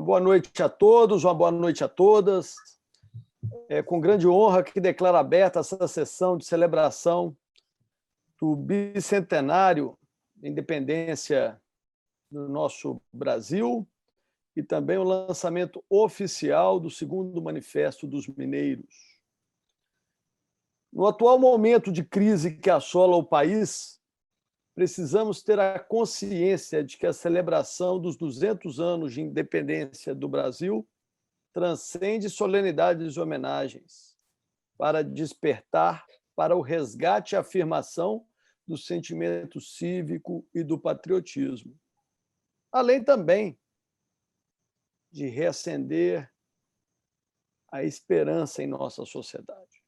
Uma boa noite a todos, uma boa noite a todas. É com grande honra que declaro aberta essa sessão de celebração do bicentenário da independência do nosso Brasil e também o lançamento oficial do segundo Manifesto dos Mineiros. No atual momento de crise que assola o país, precisamos ter a consciência de que a celebração dos 200 anos de independência do Brasil transcende solenidades e homenagens para despertar para o resgate e afirmação do sentimento cívico e do patriotismo, além também de reacender a esperança em nossa sociedade.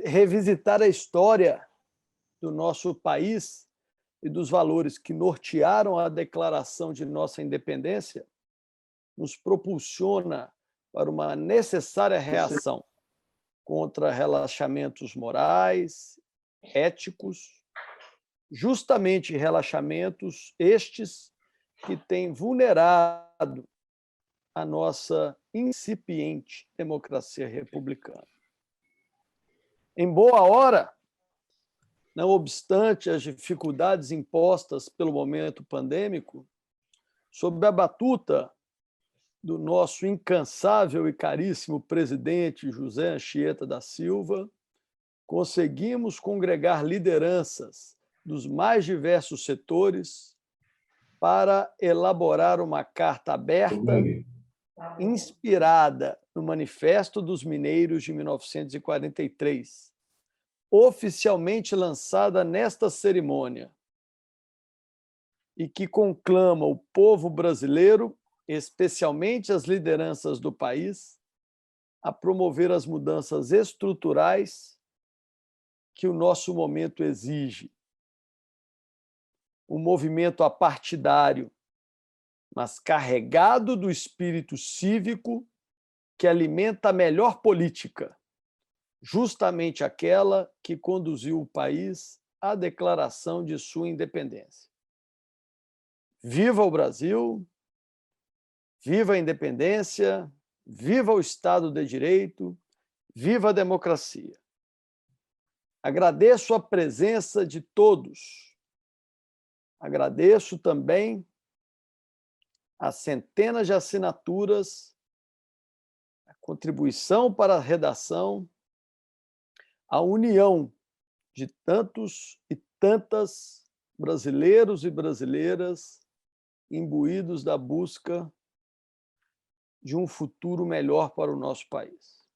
Revisitar a história do nosso país e dos valores que nortearam a declaração de nossa independência nos propulsiona para uma necessária reação contra relaxamentos morais, éticos, justamente relaxamentos estes que têm vulnerado a nossa incipiente democracia republicana. Em boa hora, não obstante as dificuldades impostas pelo momento pandêmico, sob a batuta do nosso incansável e caríssimo presidente José Anchieta da Silva, conseguimos congregar lideranças dos mais diversos setores para elaborar uma carta aberta inspirada no Manifesto dos Mineiros de 1943, oficialmente lançada nesta cerimônia, e que conclama o povo brasileiro, especialmente as lideranças do país, a promover as mudanças estruturais que o nosso momento exige. Um movimento apartidário, mas carregado do espírito cívico que alimenta a melhor política, justamente aquela que conduziu o país à declaração de sua independência. Viva o Brasil, viva a independência, viva o Estado de Direito, viva a democracia. Agradeço a presença de todos. Agradeço também as centenas de assinaturas, a contribuição para a redação, a união de tantos e tantas brasileiros e brasileiras imbuídos da busca de um futuro melhor para o nosso país.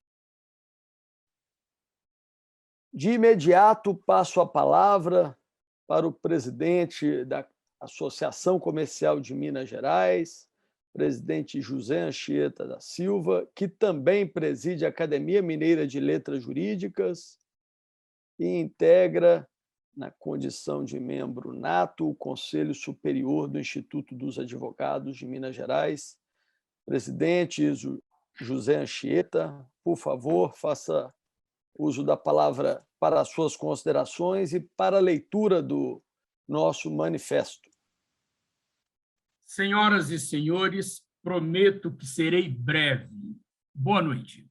De imediato, passo a palavra para o presidente da Associação Comercial de Minas Gerais, presidente José Anchieta da Silva, que também preside a Academia Mineira de Letras Jurídicas e integra, na condição de membro nato, o Conselho Superior do Instituto dos Advogados de Minas Gerais. Presidente José Anchieta, por favor, faça uso da palavra para as suas considerações e para a leitura do nosso manifesto. Senhoras e senhores, prometo que serei breve. Boa noite.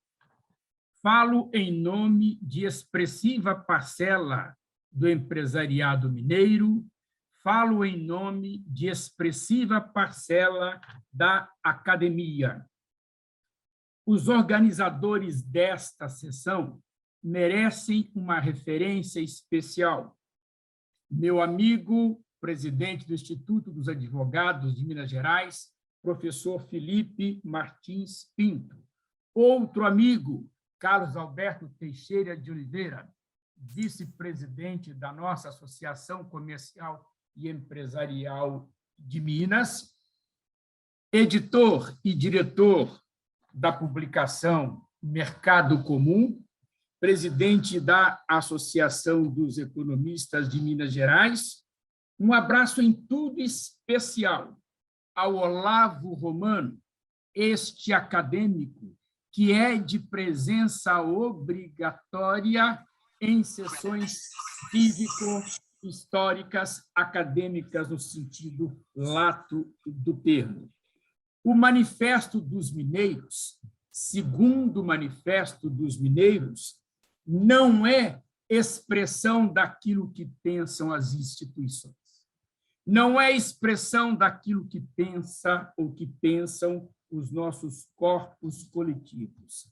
Falo em nome de expressiva parcela do empresariado mineiro, falo em nome de expressiva parcela da academia. Os organizadores desta sessão merecem uma referência especial. Meu amigo, presidente do Instituto dos Advogados de Minas Gerais, professor Felipe Martins Pinto. Outro amigo, Carlos Alberto Teixeira de Oliveira, vice-presidente da nossa Associação Comercial e Empresarial de Minas, editor e diretor da publicação Mercado Comum, presidente da Associação dos Economistas de Minas Gerais. Um abraço em tudo especial ao Olavo Romano, este acadêmico que é de presença obrigatória em sessões históricas, acadêmicas, no sentido lato do termo. O Manifesto dos Mineiros, segundo o Manifesto dos Mineiros, não é expressão daquilo que pensam as instituições. Não é expressão daquilo que pensa ou que pensam os nossos corpos coletivos.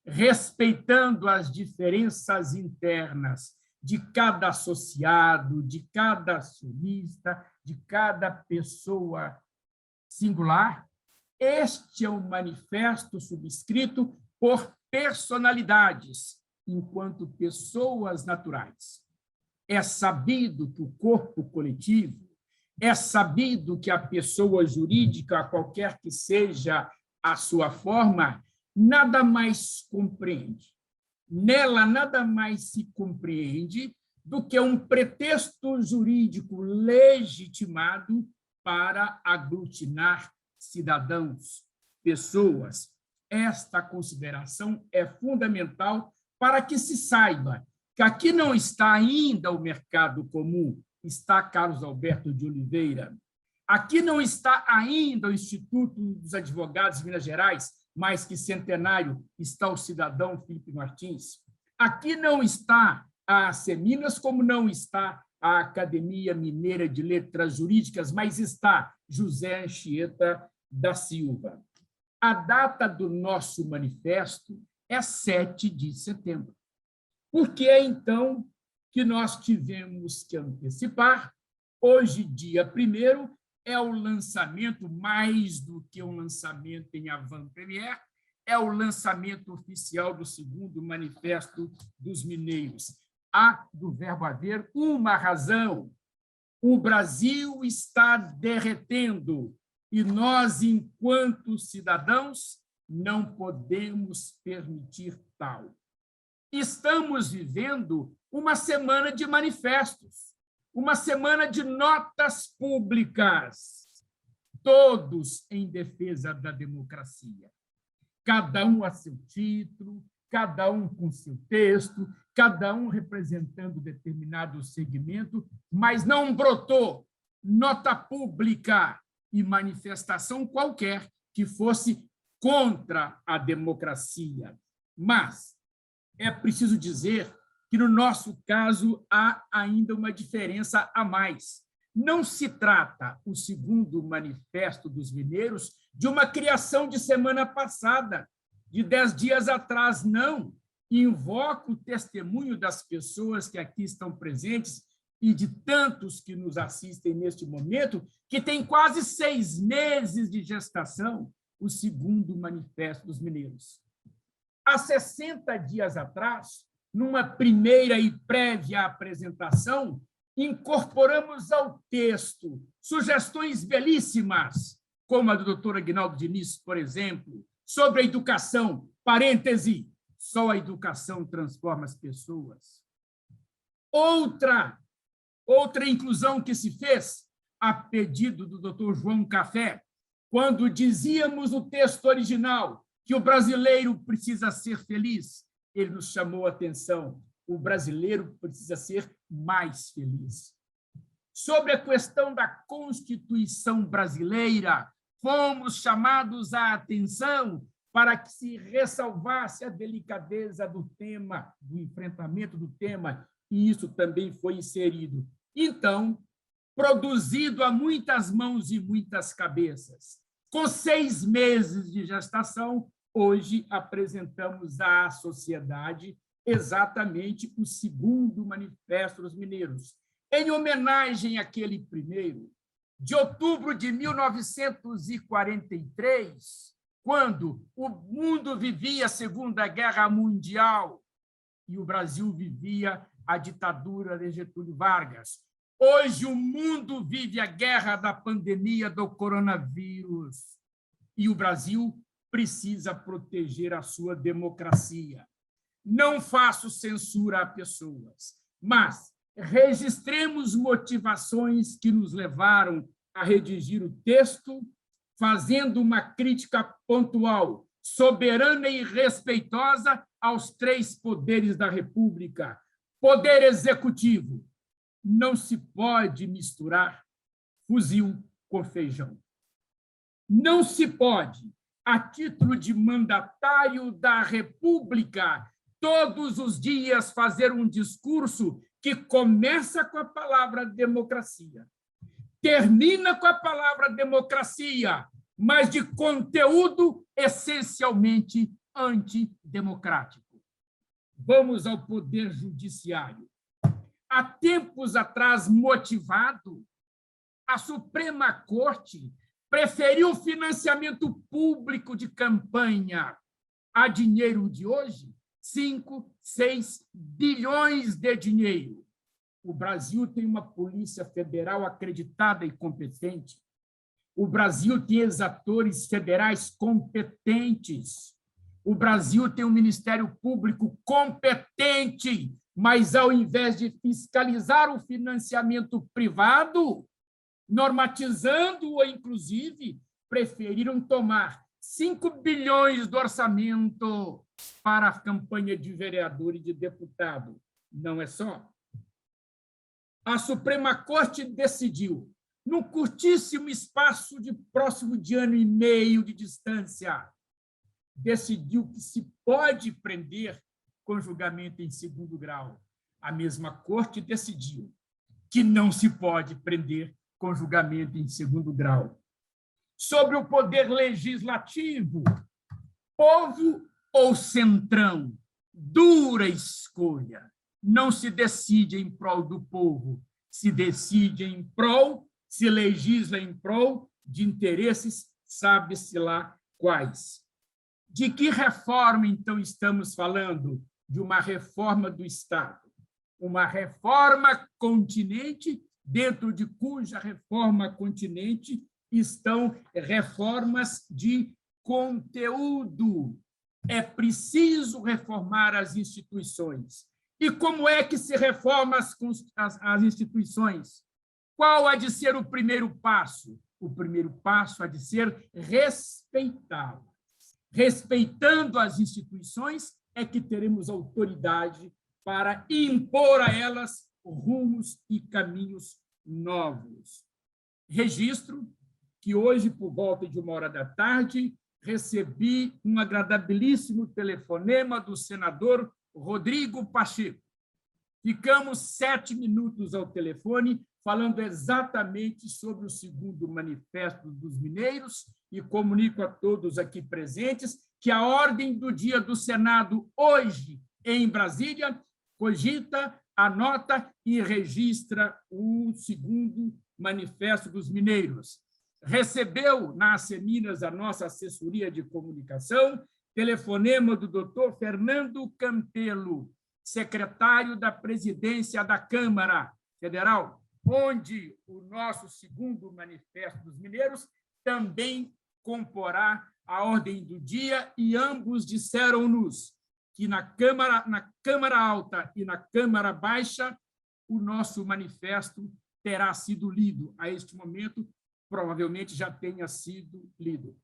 Respeitando as diferenças internas de cada associado, de cada acionista, de cada pessoa singular, este é um manifesto subscrito por personalidades, enquanto pessoas naturais. É sabido que o corpo coletivo, é sabido que a pessoa jurídica, qualquer que seja a sua forma, nada mais compreende. Nela, nada mais se compreende do que um pretexto jurídico legitimado para aglutinar cidadãos, pessoas. Esta consideração é fundamental para que se saiba que aqui não está ainda o mercado comum, está Carlos Alberto de Oliveira. Aqui não está ainda o Instituto dos Advogados de Minas Gerais, mais que centenário, está o cidadão Felipe Martins. Aqui não está a Seminas, como não está a Academia Mineira de Letras Jurídicas, mas está José Anchieta da Silva. A data do nosso manifesto é 7 de setembro. Por que, então, que nós tivemos que antecipar? Hoje, dia 1º, é o lançamento, mais do que um lançamento em avant-première, é o lançamento oficial do segundo Manifesto dos Mineiros. Há, do verbo haver, uma razão. O Brasil está derretendo e nós, enquanto cidadãos, não podemos permitir tal. Estamos vivendo uma semana de manifestos, uma semana de notas públicas, todos em defesa da democracia. Cada um a seu título, cada um com seu texto, cada um representando determinado segmento, mas não brotou nota pública e manifestação qualquer que fosse contra a democracia. Mas é preciso dizer que, no nosso caso, há ainda uma diferença a mais. Não se trata, o segundo Manifesto dos Mineiros, de uma criação de semana passada, de 10 dias atrás, não. Invoco o testemunho das pessoas que aqui estão presentes e de tantos que nos assistem neste momento, que tem quase 6 meses de gestação, o segundo Manifesto dos Mineiros. Há 60 dias atrás, numa primeira e prévia apresentação, incorporamos ao texto sugestões belíssimas, como a do doutor Aguinaldo Diniz, por exemplo, sobre a educação, parêntese, só a educação transforma as pessoas. Outra inclusão que se fez, a pedido do doutor João Café, quando dizíamos no texto original que o brasileiro precisa ser feliz, ele nos chamou a atenção. O brasileiro precisa ser mais feliz. Sobre a questão da Constituição brasileira, fomos chamados à atenção para que se ressalvasse a delicadeza do tema, do enfrentamento do tema, e isso também foi inserido. Então, produzido a muitas mãos e muitas cabeças, com 6 meses de gestação, hoje apresentamos à sociedade exatamente o segundo Manifesto dos Mineiros, em homenagem àquele primeiro, de outubro de 1943, quando o mundo vivia a Segunda Guerra Mundial e o Brasil vivia a ditadura de Getúlio Vargas. Hoje o mundo vive a guerra da pandemia do coronavírus e o Brasil precisa proteger a sua democracia. Não faço censura a pessoas, mas registremos motivações que nos levaram a redigir o texto, fazendo uma crítica pontual, soberana e respeitosa aos 3 poderes da República: poder executivo, não se pode misturar fuzil com feijão. Não se pode, a título de mandatário da República, todos os dias fazer um discurso que começa com a palavra democracia, termina com a palavra democracia, mas de conteúdo essencialmente antidemocrático. Vamos ao Poder Judiciário. Há tempos atrás, motivado, a Suprema Corte preferiu o financiamento público de campanha a dinheiro de hoje, 5, 6 bilhões de dinheiro. O Brasil tem uma Polícia Federal acreditada e competente. O Brasil tem exatores federais competentes. O Brasil tem um Ministério Público competente, mas, ao invés de fiscalizar o financiamento privado, normatizando-o, inclusive, preferiram tomar 5 bilhões do orçamento para a campanha de vereador e de deputado. Não é só. A Suprema Corte decidiu, num curtíssimo espaço de próximo de ano e meio de distância, decidiu que se pode prender com julgamento em segundo grau. A mesma Corte decidiu que não se pode prender com julgamento em segundo grau. Sobre o poder legislativo, povo ou centrão? Dura escolha. Não se decide em prol do povo, se decide em prol, se legisla em prol de interesses, sabe-se lá quais. De que reforma, então, estamos falando? De uma reforma do Estado. Uma reforma continente, dentro de cuja reforma continente estão reformas de conteúdo. É preciso reformar as instituições. E como é que se reforma as instituições? Qual há de ser o primeiro passo? O primeiro passo há de ser respeitá-las. Respeitando as instituições é que teremos autoridade para impor a elas rumos e caminhos novos. Registro que hoje, por volta de 13h, recebi um agradabilíssimo telefonema do senador Rodrigo Pacheco. Ficamos 7 minutos ao telefone, falando exatamente sobre o segundo manifesto dos mineiros, e comunico a todos aqui presentes que a ordem do dia do Senado, hoje, em Brasília, cogita, anota e registra o segundo manifesto dos mineiros. Recebeu na Asseminas, a nossa assessoria de comunicação, telefonema do doutor Fernando Campelo, secretário da presidência da Câmara Federal, onde o nosso segundo manifesto dos mineiros também comporá a ordem do dia, e ambos disseram-nos que na Câmara Alta e na Câmara Baixa o nosso manifesto terá sido lido. A este momento, provavelmente já tenha sido lido.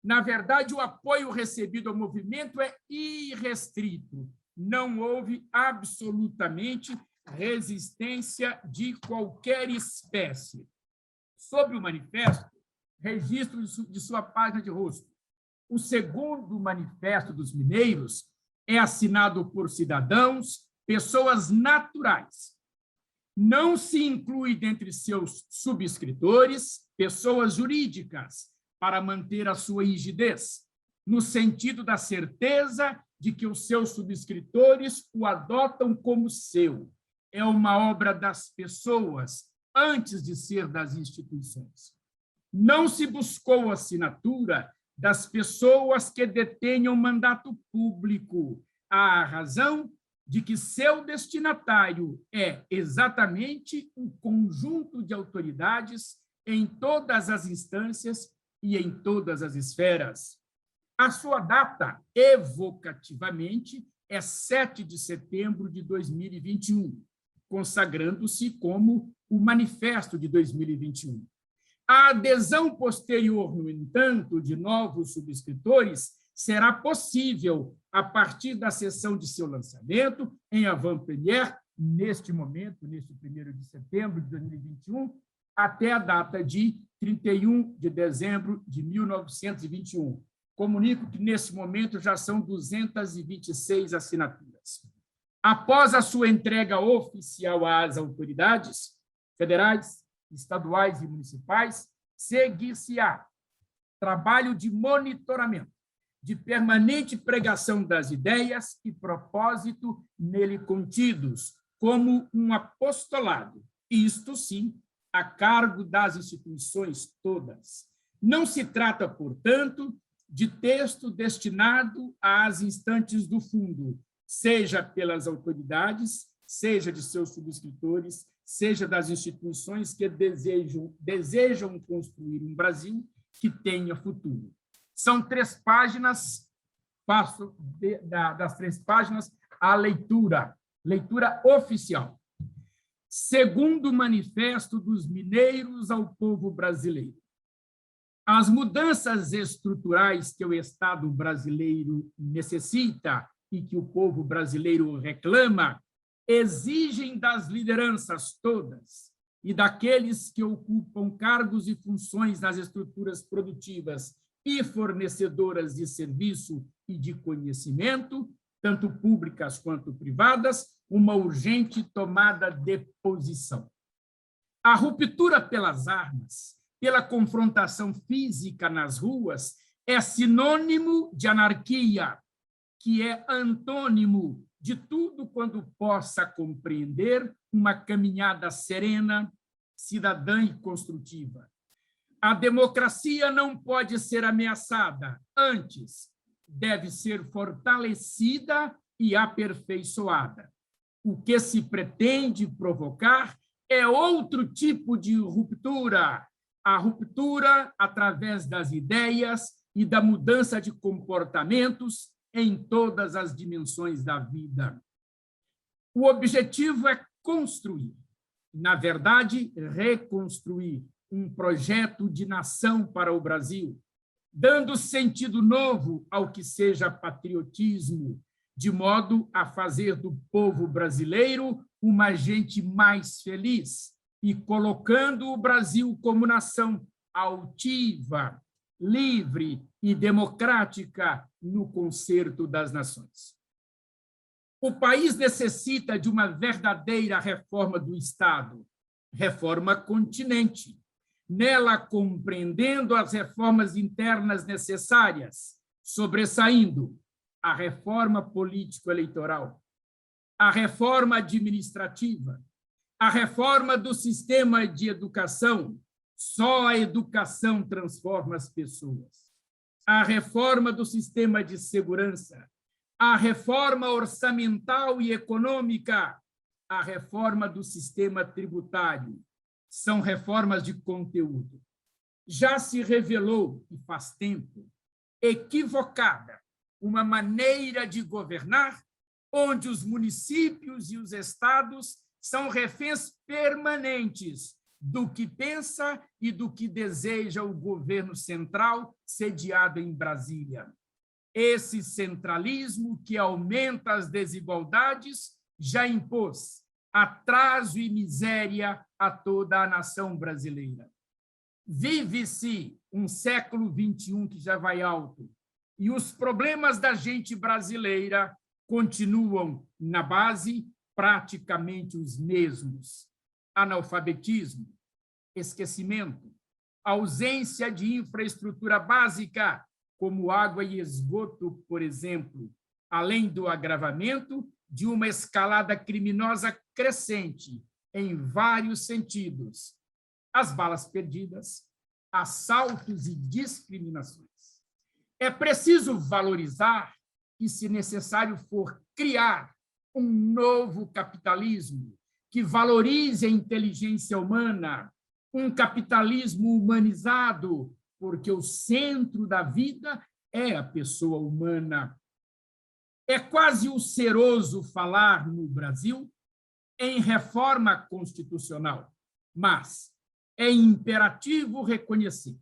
Na verdade, o apoio recebido ao movimento é irrestrito. Não houve absolutamente resistência de qualquer espécie. Sobre o manifesto, registro de sua página de rosto. O segundo manifesto dos mineiros é assinado por cidadãos, pessoas naturais. Não se inclui dentre seus subscritores pessoas jurídicas para manter a sua rigidez, no sentido da certeza de que os seus subscritores o adotam como seu. É uma obra das pessoas, antes de ser das instituições. Não se buscou a assinatura das pessoas que detenham mandato público, à razão de que seu destinatário é exatamente um conjunto de autoridades em todas as instâncias e em todas as esferas. A sua data, evocativamente, é 7 de setembro de 2021, consagrando-se como o Manifesto de 2021. A adesão posterior, no entanto, de novos subscritores será possível a partir da sessão de seu lançamento, em avant-première, neste momento, neste 1º de setembro de 2021, até a data de 31 de dezembro de 1921. Comunico que, nesse momento, já são 226 assinaturas. Após a sua entrega oficial às autoridades federais, estaduais e municipais, seguir-se-á trabalho de monitoramento, de permanente pregação das ideias e propósito nele contidos, como um apostolado, isto sim, a cargo das instituições todas. Não se trata, portanto, de texto destinado às instantes do fundo, seja pelas autoridades, seja de seus subscritores, seja das instituições que desejam construir um Brasil que tenha futuro. São 3 páginas, passo das 3 páginas à leitura oficial. Segundo o Manifesto dos Mineiros ao Povo Brasileiro, as mudanças estruturais que o Estado brasileiro necessita e que o povo brasileiro reclama exigem das lideranças todas e daqueles que ocupam cargos e funções nas estruturas produtivas e fornecedoras de serviço e de conhecimento, tanto públicas quanto privadas, uma urgente tomada de posição. A ruptura pelas armas, pela confrontação física nas ruas, é sinônimo de anarquia, que é antônimo de tudo quando possa compreender uma caminhada serena, cidadã e construtiva. A democracia não pode ser ameaçada, antes, deve ser fortalecida e aperfeiçoada. O que se pretende provocar é outro tipo de ruptura, a ruptura através das ideias e da mudança de comportamentos em todas as dimensões da vida. O objetivo é construir, na verdade, reconstruir um projeto de nação para o Brasil, dando sentido novo ao que seja patriotismo, de modo a fazer do povo brasileiro uma gente mais feliz e colocando o Brasil como nação altiva, livre e democrática no concerto das nações. O país necessita de uma verdadeira reforma do Estado, reforma continente, nela compreendendo as reformas internas necessárias, sobressaindo a reforma político-eleitoral, a reforma administrativa, a reforma do sistema de educação. Só a educação transforma as pessoas. A reforma do sistema de segurança, a reforma orçamental e econômica, a reforma do sistema tributário. São reformas de conteúdo. Já se revelou, e faz tempo, equivocada uma maneira de governar onde os municípios e os estados são reféns permanentes do que pensa e do que deseja o governo central sediado em Brasília. Esse centralismo que aumenta as desigualdades já impôs atraso e miséria a toda a nação brasileira. Vive-se um século XXI que já vai alto, e os problemas da gente brasileira continuam na base praticamente os mesmos: analfabetismo, esquecimento, ausência de infraestrutura básica, como água e esgoto, por exemplo, além do agravamento de uma escalada criminosa crescente em vários sentidos: as balas perdidas, assaltos e discriminações. É preciso valorizar e, se necessário for, criar um novo capitalismo que valorize a inteligência humana, um capitalismo humanizado, porque o centro da vida é a pessoa humana. É quase ulceroso falar no Brasil em reforma constitucional, mas é imperativo reconhecer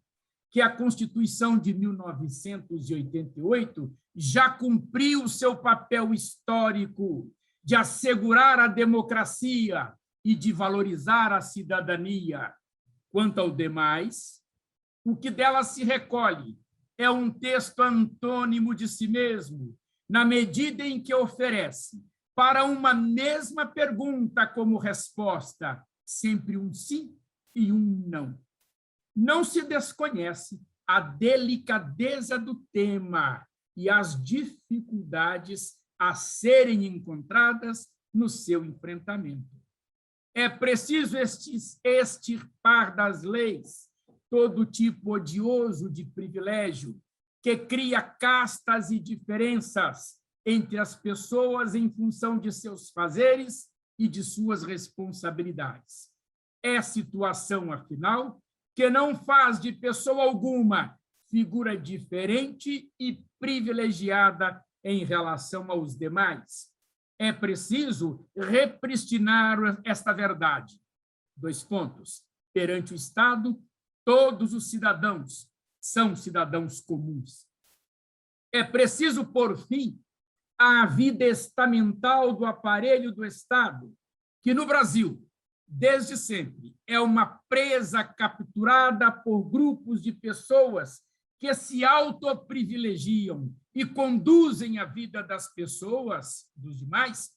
que a Constituição de 1988 já cumpriu seu papel histórico de assegurar a democracia e de valorizar a cidadania. Quanto ao demais, o que dela se recolhe é um texto antônimo de si mesmo, na medida em que oferece, para uma mesma pergunta como resposta, sempre um sim e um não. Não se desconhece a delicadeza do tema e as dificuldades a serem encontradas no seu enfrentamento. É preciso extirpar das leis todo tipo odioso de privilégio que cria castas e diferenças entre as pessoas em função de seus fazeres e de suas responsabilidades. É situação, afinal, que não faz de pessoa alguma figura diferente e privilegiada em relação aos demais. É preciso repristinar esta verdade. 2 pontos. Perante o Estado, todos os cidadãos são cidadãos comuns. É preciso pôr fim à vida estamental do aparelho do Estado, que no Brasil, desde sempre, é uma presa capturada por grupos de pessoas que se autoprivilegiam e conduzem a vida das pessoas, dos demais,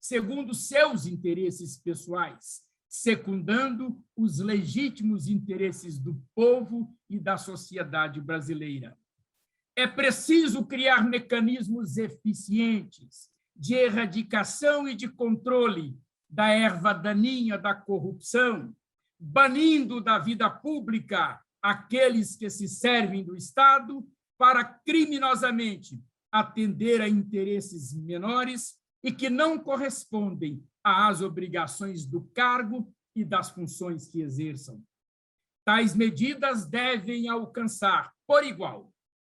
segundo seus interesses pessoais, secundando os legítimos interesses do povo e da sociedade brasileira. É preciso criar mecanismos eficientes de erradicação e de controle da erva daninha da corrupção, banindo da vida pública aqueles que se servem do Estado para criminosamente atender a interesses menores e que não correspondem às obrigações do cargo e das funções que exerçam. Tais medidas devem alcançar, por igual,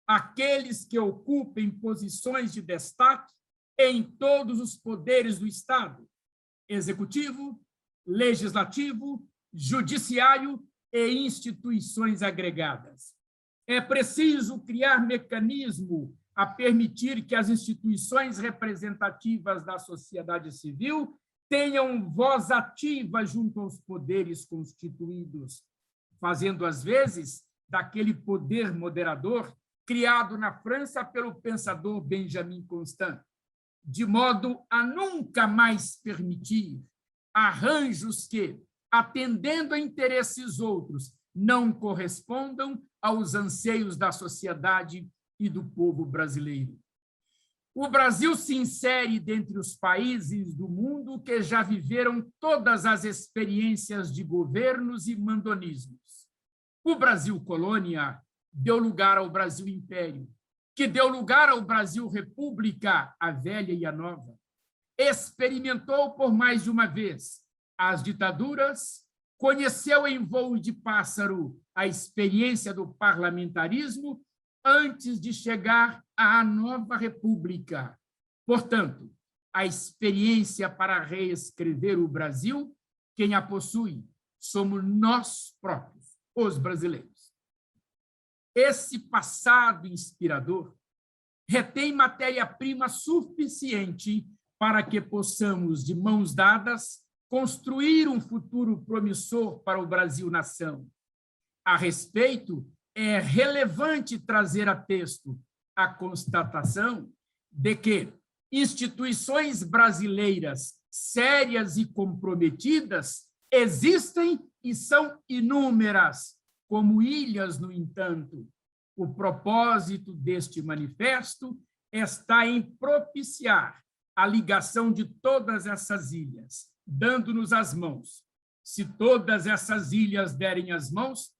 aqueles que ocupem posições de destaque em todos os poderes do Estado, executivo, legislativo, judiciário e instituições agregadas. É preciso criar mecanismo a permitir que as instituições representativas da sociedade civil tenham voz ativa junto aos poderes constituídos, fazendo, às vezes, daquele poder moderador criado na França pelo pensador Benjamin Constant, de modo a nunca mais permitir arranjos que, atendendo a interesses outros, não correspondam aos anseios da sociedade e do povo brasileiro. O Brasil se insere dentre os países do mundo que já viveram todas as experiências de governos e mandonismos. O Brasil colônia deu lugar ao Brasil império, que deu lugar ao Brasil república, a velha e a nova. Experimentou por mais de uma vez as ditaduras, conheceu em voo de pássaro a experiência do parlamentarismo antes de chegar à nova república. Portanto, a experiência para reescrever o Brasil, quem a possui, somos nós próprios, os brasileiros. Esse passado inspirador retém matéria-prima suficiente para que possamos, de mãos dadas, construir um futuro promissor para o Brasil-nação. A respeito, é relevante trazer a texto a constatação de que instituições brasileiras sérias e comprometidas existem e são inúmeras, como ilhas, no entanto. O propósito deste manifesto está em propiciar a ligação de todas essas ilhas, dando-nos as mãos. Se todas essas ilhas derem as mãos,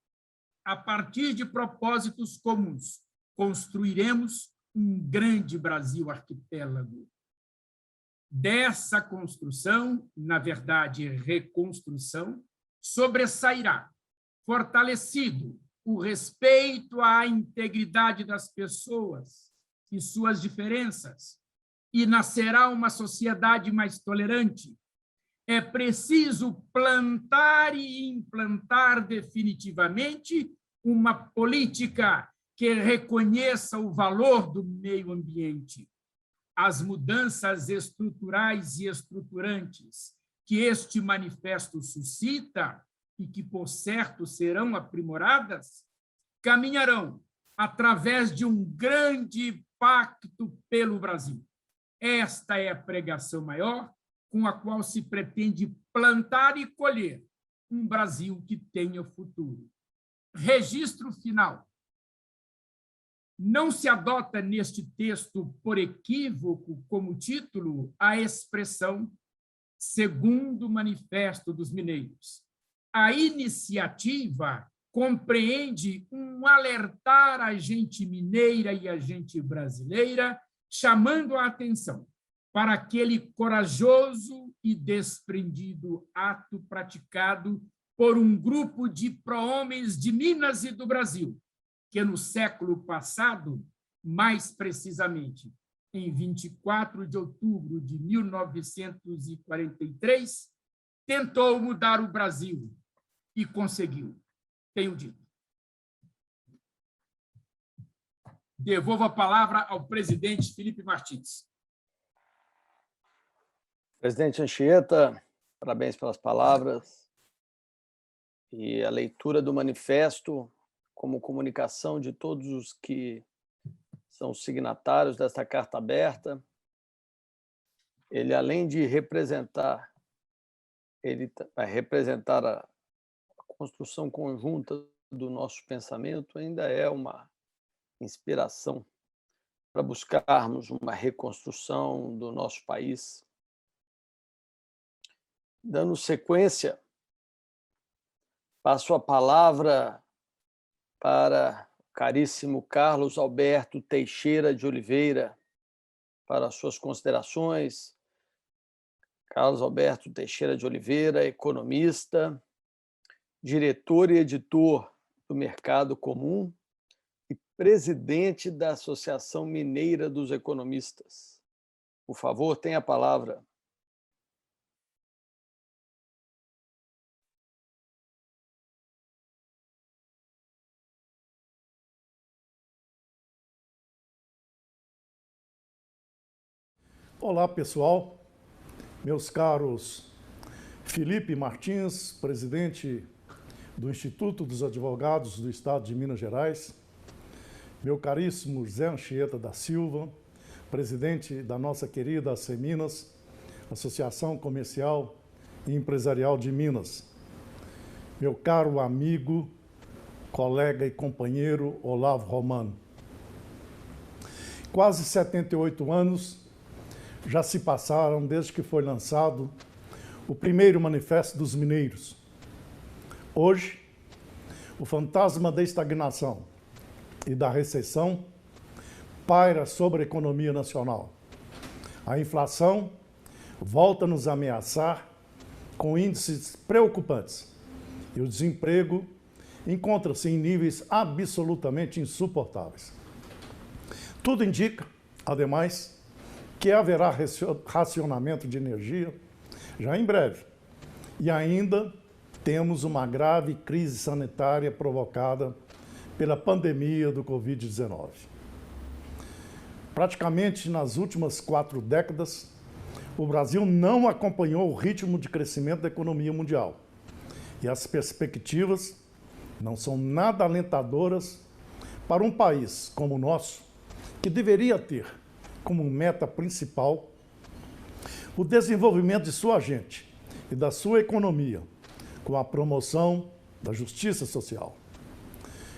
a partir de propósitos comuns, construiremos um grande Brasil arquipélago. Dessa construção, na verdade, reconstrução, sobressairá, fortalecido, o respeito à integridade das pessoas e suas diferenças, e nascerá uma sociedade mais tolerante. É preciso plantar e implantar definitivamente uma política que reconheça o valor do meio ambiente. as mudanças estruturais e estruturantes que este manifesto suscita e que, por certo, serão aprimoradas, caminharão através de um grande pacto pelo Brasil. Esta é a pregação maior com a qual se pretende plantar e colher um Brasil que tenha futuro. Registro final. Não se adota neste texto, por equívoco, como título, a expressão segundo Manifesto dos Mineiros. A iniciativa compreende um alertar à gente mineira e à gente brasileira, chamando a atenção para aquele corajoso e desprendido ato praticado por um grupo de pró-homens de Minas e do Brasil, que no século passado, mais precisamente, em 24 de outubro de 1943, tentou mudar o Brasil e conseguiu. Tenho dito. Devolvo a palavra ao presidente Felipe Martins. Presidente Anchieta, parabéns pelas palavras. E a leitura do manifesto como comunicação de todos os que são signatários desta carta aberta. Ele, além de representar, ele vai representar a construção conjunta do nosso pensamento, ainda é uma inspiração para buscarmos uma reconstrução do nosso país. Dando sequência, passo a palavra para o caríssimo Carlos Alberto Teixeira de Oliveira, para as suas considerações. Carlos Alberto Teixeira de Oliveira, economista, diretor e editor do Mercado Comum e presidente da Associação Mineira dos Economistas. Por favor, tenha a palavra. Olá, pessoal. Meus caros Felipe Martins, presidente do Instituto dos Advogados do Estado de Minas Gerais, meu caríssimo José Anchieta da Silva, presidente da nossa querida ACEMinas, Associação Comercial e Empresarial de Minas, meu caro amigo, colega e companheiro Olavo Romano. Quase 78 anos já se passaram desde que foi lançado o primeiro Manifesto dos Mineiros. Hoje, o fantasma da estagnação e da recessão paira sobre a economia nacional. A inflação volta a nos ameaçar com índices preocupantes e o desemprego encontra-se em níveis absolutamente insuportáveis. Tudo indica, ademais, que haverá racionamento de energia já em breve. E ainda temos uma grave crise sanitária provocada pela pandemia do Covid-19. Praticamente nas últimas 4 décadas, o Brasil não acompanhou o ritmo de crescimento da economia mundial. E as perspectivas não são nada alentadoras para um país como o nosso, que deveria ter como meta principal o desenvolvimento de sua gente e da sua economia, com a promoção da justiça social.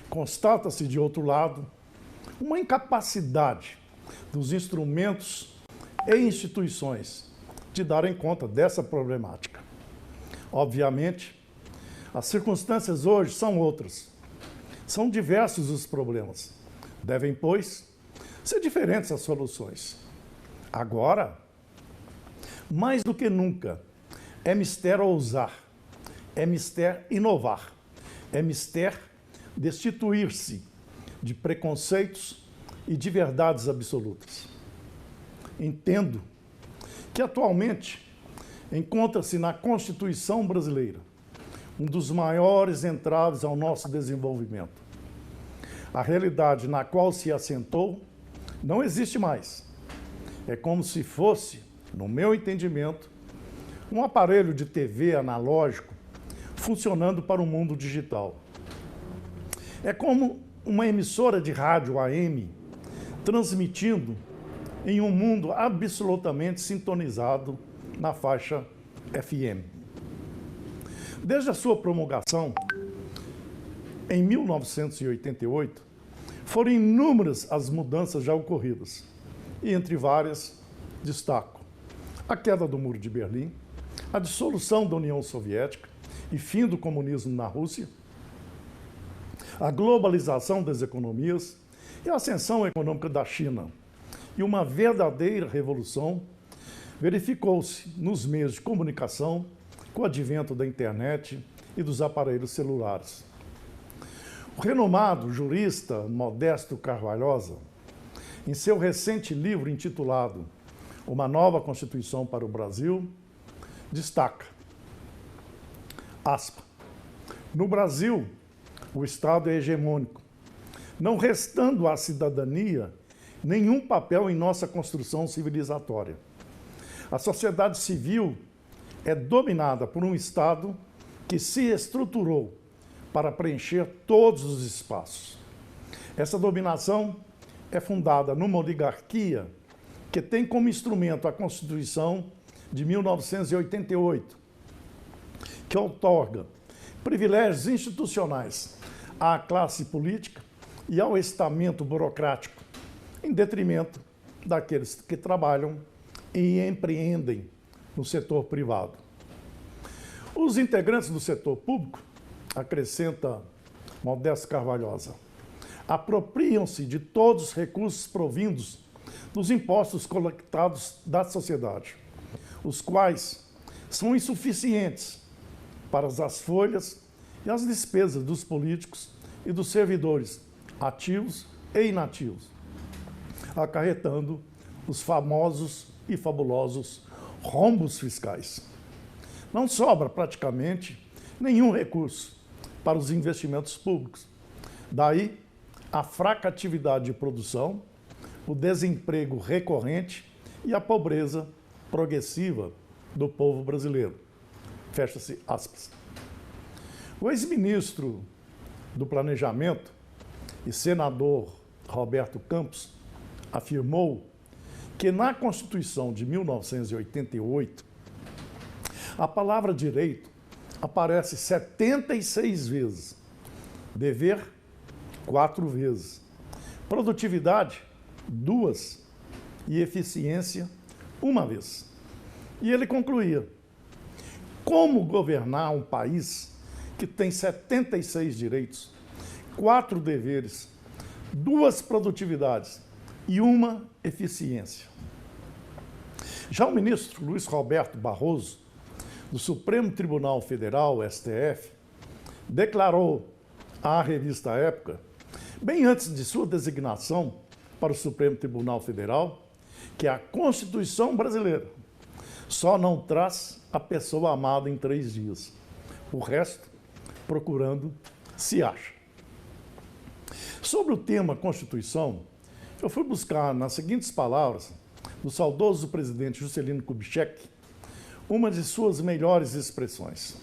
Constata-se, de outro lado, uma incapacidade dos instrumentos e instituições de darem conta dessa problemática. Obviamente, as circunstâncias hoje são outras. São diversos os problemas. Devem, pois, ser diferentes as soluções. Agora, mais do que nunca, é mister ousar, é mister inovar, é mister destituir-se de preconceitos e de verdades absolutas. Entendo que atualmente encontra-se na Constituição brasileira um dos maiores entraves ao nosso desenvolvimento. A realidade na qual se assentou não existe mais. é como se fosse, no meu entendimento, um aparelho de TV analógico funcionando para o mundo digital. É como uma emissora de rádio AM transmitindo em um mundo absolutamente sintonizado na faixa FM. Desde a sua promulgação, em 1988, foram inúmeras as mudanças já ocorridas, e entre várias, destaco a queda do Muro de Berlim, a dissolução da União Soviética e fim do comunismo na Rússia, a globalização das economias e a ascensão econômica da China. E uma verdadeira revolução verificou-se nos meios de comunicação com o advento da internet e dos aparelhos celulares. O renomado jurista Modesto Carvalhosa, em seu recente livro intitulado Uma Nova Constituição para o Brasil, destaca, aspa, no Brasil, o Estado é hegemônico, não restando à cidadania nenhum papel em nossa construção civilizatória. A sociedade civil é dominada por um Estado que se estruturou para preencher todos os espaços. Essa dominação é fundada numa oligarquia que tem como instrumento a Constituição de 1988, que outorga privilégios institucionais à classe política e ao estamento burocrático, em detrimento daqueles que trabalham e empreendem no setor privado. Os integrantes do setor público, acrescenta Modesto Carvalhosa, apropriam-se de todos os recursos provindos dos impostos coletados da sociedade, os quais são insuficientes para as folhas e as despesas dos políticos e dos servidores ativos e inativos, acarretando os famosos e fabulosos rombos fiscais. Não sobra praticamente nenhum recurso para os investimentos públicos. Daí a fraca atividade de produção, o desemprego recorrente e a pobreza progressiva do povo brasileiro. Fecha-se aspas. O ex-ministro do Planejamento e senador Roberto Campos afirmou que na Constituição de 1988 a palavra direito aparece 76 vezes, dever 4 vezes, produtividade 2 e eficiência 1 vez. E ele concluía: como governar um país que tem 76 direitos, 4 deveres, 2 produtividades e 1 eficiência? Já o ministro Luiz Roberto Barroso, do Supremo Tribunal Federal, STF, declarou à revista Época, bem antes de sua designação para o Supremo Tribunal Federal, que a Constituição brasileira só não traz a pessoa amada em 3 dias. O resto, procurando, se acha. Sobre o tema Constituição, eu fui buscar, nas seguintes palavras, do saudoso presidente Juscelino Kubitschek, uma de suas melhores expressões.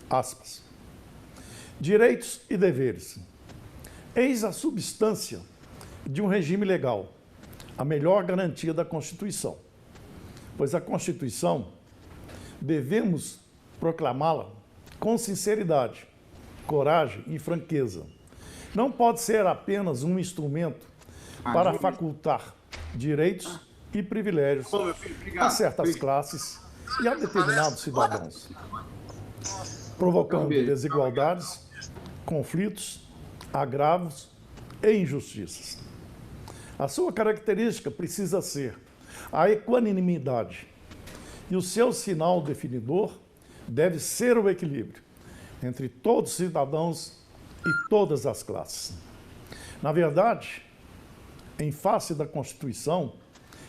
Aspas. Direitos e deveres. Eis a substância de um regime legal, a melhor garantia da Constituição. Pois a Constituição, devemos proclamá-la com sinceridade, coragem e franqueza. Não pode ser apenas um instrumento para facultar direitos e privilégios a certas classes e a determinados cidadãos, provocando desigualdades, conflitos, agravos e injustiças. A sua característica precisa ser a equanimidade, e o seu sinal definidor deve ser o equilíbrio entre todos os cidadãos e todas as classes. Na verdade, em face da Constituição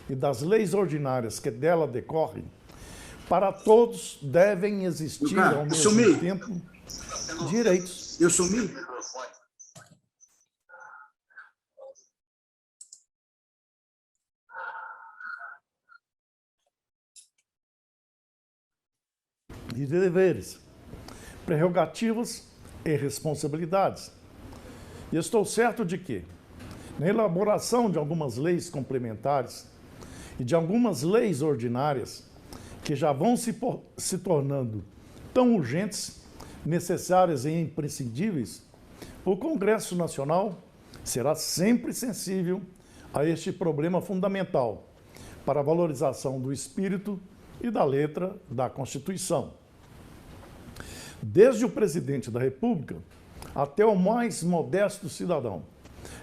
e das leis ordinárias que dela decorrem, para todos devem existir ao mesmo tempo direitos. Eu sumi? e deveres, prerrogativas e responsabilidades. E estou certo de que, na elaboração de algumas leis complementares e de algumas leis ordinárias, que já vão se tornando tão urgentes, necessárias e imprescindíveis, o Congresso Nacional será sempre sensível a este problema fundamental para a valorização do espírito e da letra da Constituição. Desde o presidente da República até o mais modesto cidadão,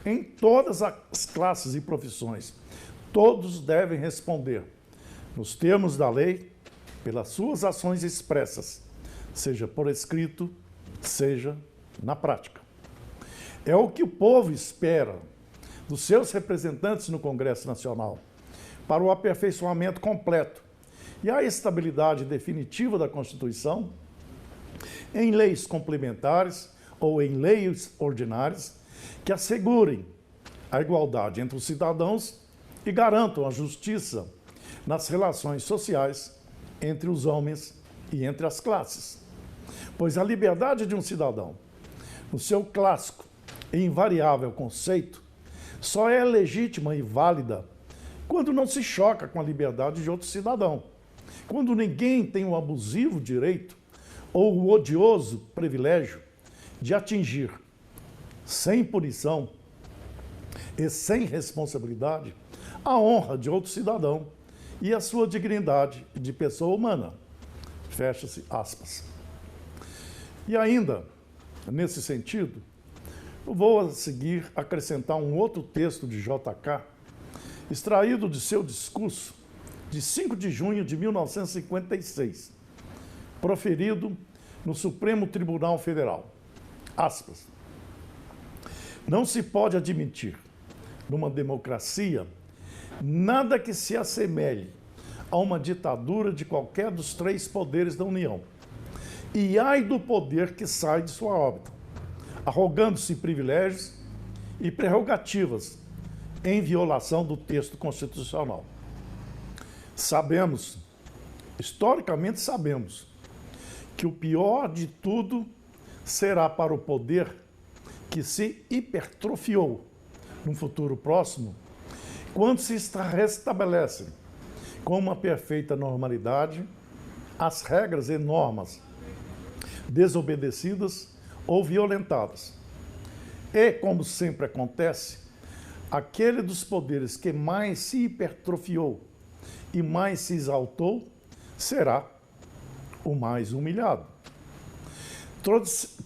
em todas as classes e profissões, todos devem responder, nos termos da lei, pelas suas ações expressas, seja por escrito, seja na prática. É o que o povo espera dos seus representantes no Congresso Nacional para o aperfeiçoamento completo e a estabilidade definitiva da Constituição em leis complementares ou em leis ordinárias que assegurem a igualdade entre os cidadãos e garantam a justiça nas relações sociais entre os homens e entre as classes. Pois a liberdade de um cidadão, no seu clássico e invariável conceito, só é legítima e válida quando não se choca com a liberdade de outro cidadão, quando ninguém tem o abusivo direito ou o odioso privilégio de atingir, sem punição e sem responsabilidade, a honra de outro cidadão e a sua dignidade de pessoa humana. Fecha-se aspas. E ainda, nesse sentido, eu vou a seguir acrescentar um outro texto de JK, extraído de seu discurso de 5 de junho de 1956, proferido no Supremo Tribunal Federal. Aspas. Não se pode admitir, numa democracia, nada que se assemelhe a uma ditadura de qualquer dos 3 poderes da União. E ai do poder que sai de sua órbita, arrogando-se privilégios e prerrogativas em violação do texto constitucional. Sabemos, historicamente sabemos, que o pior de tudo será para o poder que se hipertrofiou num futuro próximo, quando se restabelece com uma perfeita normalidade as regras e normas desobedecidas ou violentadas. E, como sempre acontece, aquele dos poderes que mais se hipertrofiou e mais se exaltou será o mais humilhado.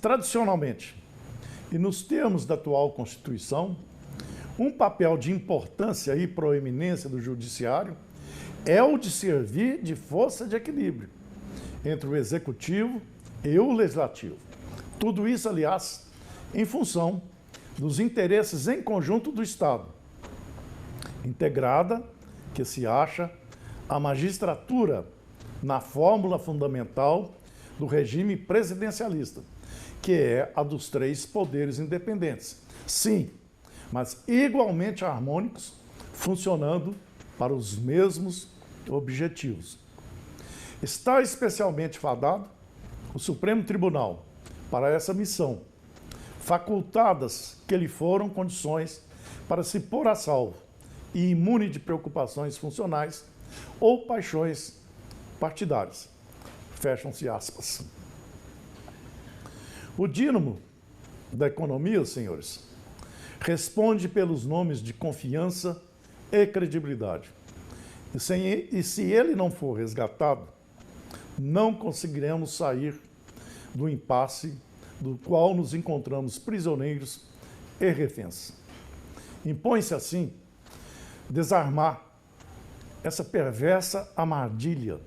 Tradicionalmente, e nos termos da atual Constituição, um papel de importância e proeminência do Judiciário é o de servir de força de equilíbrio entre o Executivo e o Legislativo. Tudo isso, aliás, em função dos interesses em conjunto do Estado, integrada que se acha a magistratura na fórmula fundamental do regime presidencialista, que é a dos 3 poderes independentes. Sim, mas igualmente harmônicos, funcionando para os mesmos objetivos. Está especialmente fadado o Supremo Tribunal para essa missão, facultadas que lhe foram condições para se pôr a salvo e imune de preocupações funcionais ou paixões partidárias. Fecham-se aspas. O dínamo da economia, senhores, responde pelos nomes de confiança e credibilidade. E se ele não for resgatado, não conseguiremos sair do impasse do qual nos encontramos prisioneiros e reféns. Impõe-se, assim, desarmar essa perversa armadilha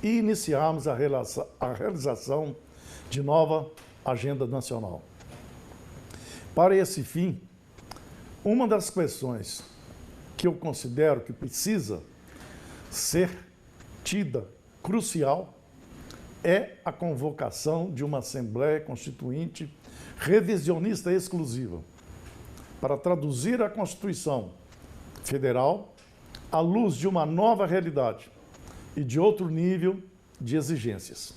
e iniciarmos a realização de nova agenda nacional. Para esse fim, uma das questões que eu considero que precisa ser tida crucial é a convocação de uma Assembleia Constituinte revisionista exclusiva para traduzir a Constituição Federal à luz de uma nova realidade e de outro nível de exigências.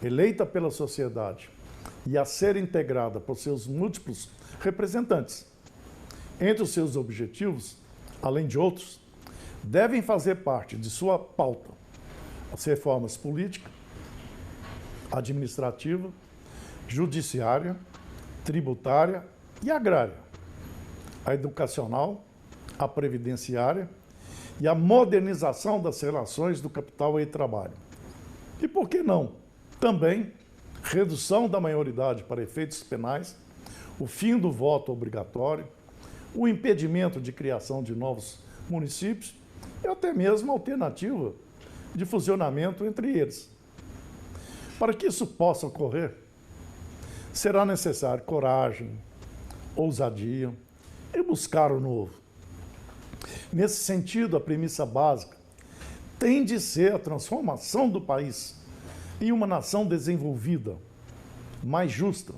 eleita pela sociedade e a ser integrada por seus múltiplos representantes. Entre os seus objetivos, além de outros, devem fazer parte de sua pauta as reformas política, administrativa, judiciária, tributária e agrária, a educacional, a previdenciária e a modernização das relações do capital e trabalho. E por que não? Também redução da maioridade para efeitos penais, o fim do voto obrigatório, o impedimento de criação de novos municípios e até mesmo a alternativa de fusionamento entre eles. Para que isso possa ocorrer, será necessário coragem, ousadia e buscar o novo. Nesse sentido, a premissa básica tem de ser a transformação do país em uma nação desenvolvida, mais justa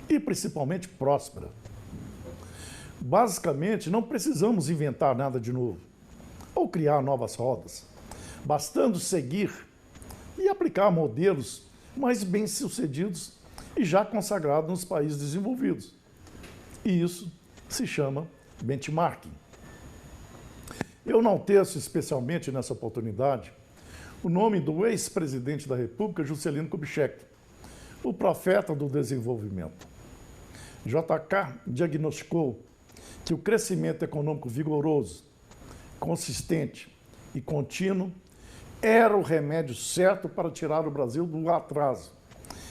e principalmente próspera. Basicamente, não precisamos inventar nada de novo ou criar novas rodas, bastando seguir e aplicar modelos mais bem-sucedidos e já consagrados nos países desenvolvidos. E isso se chama benchmarking. Eu enalteço especialmente nessa oportunidade o nome do ex-presidente da República, Juscelino Kubitschek, o profeta do desenvolvimento. JK diagnosticou que o crescimento econômico vigoroso, consistente e contínuo era o remédio certo para tirar o Brasil do atraso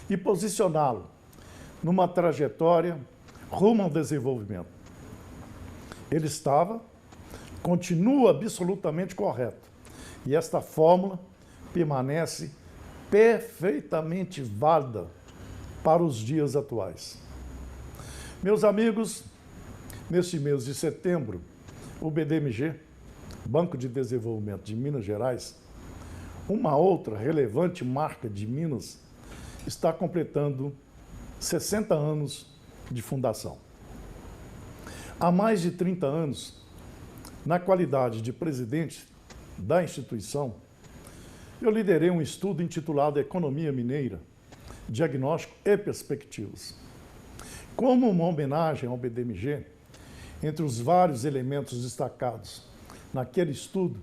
e posicioná-lo numa trajetória rumo ao desenvolvimento. Ele continua absolutamente correto. E esta fórmula permanece perfeitamente válida para os dias atuais. Meus amigos, neste mês de setembro, o BDMG, Banco de Desenvolvimento de Minas Gerais, uma outra relevante marca de Minas, está completando 60 anos de fundação. Há mais de 30 anos, na qualidade de presidente da instituição, eu liderei um estudo intitulado Economia Mineira, Diagnóstico e Perspectivas. Como uma homenagem ao BDMG, entre os vários elementos destacados naquele estudo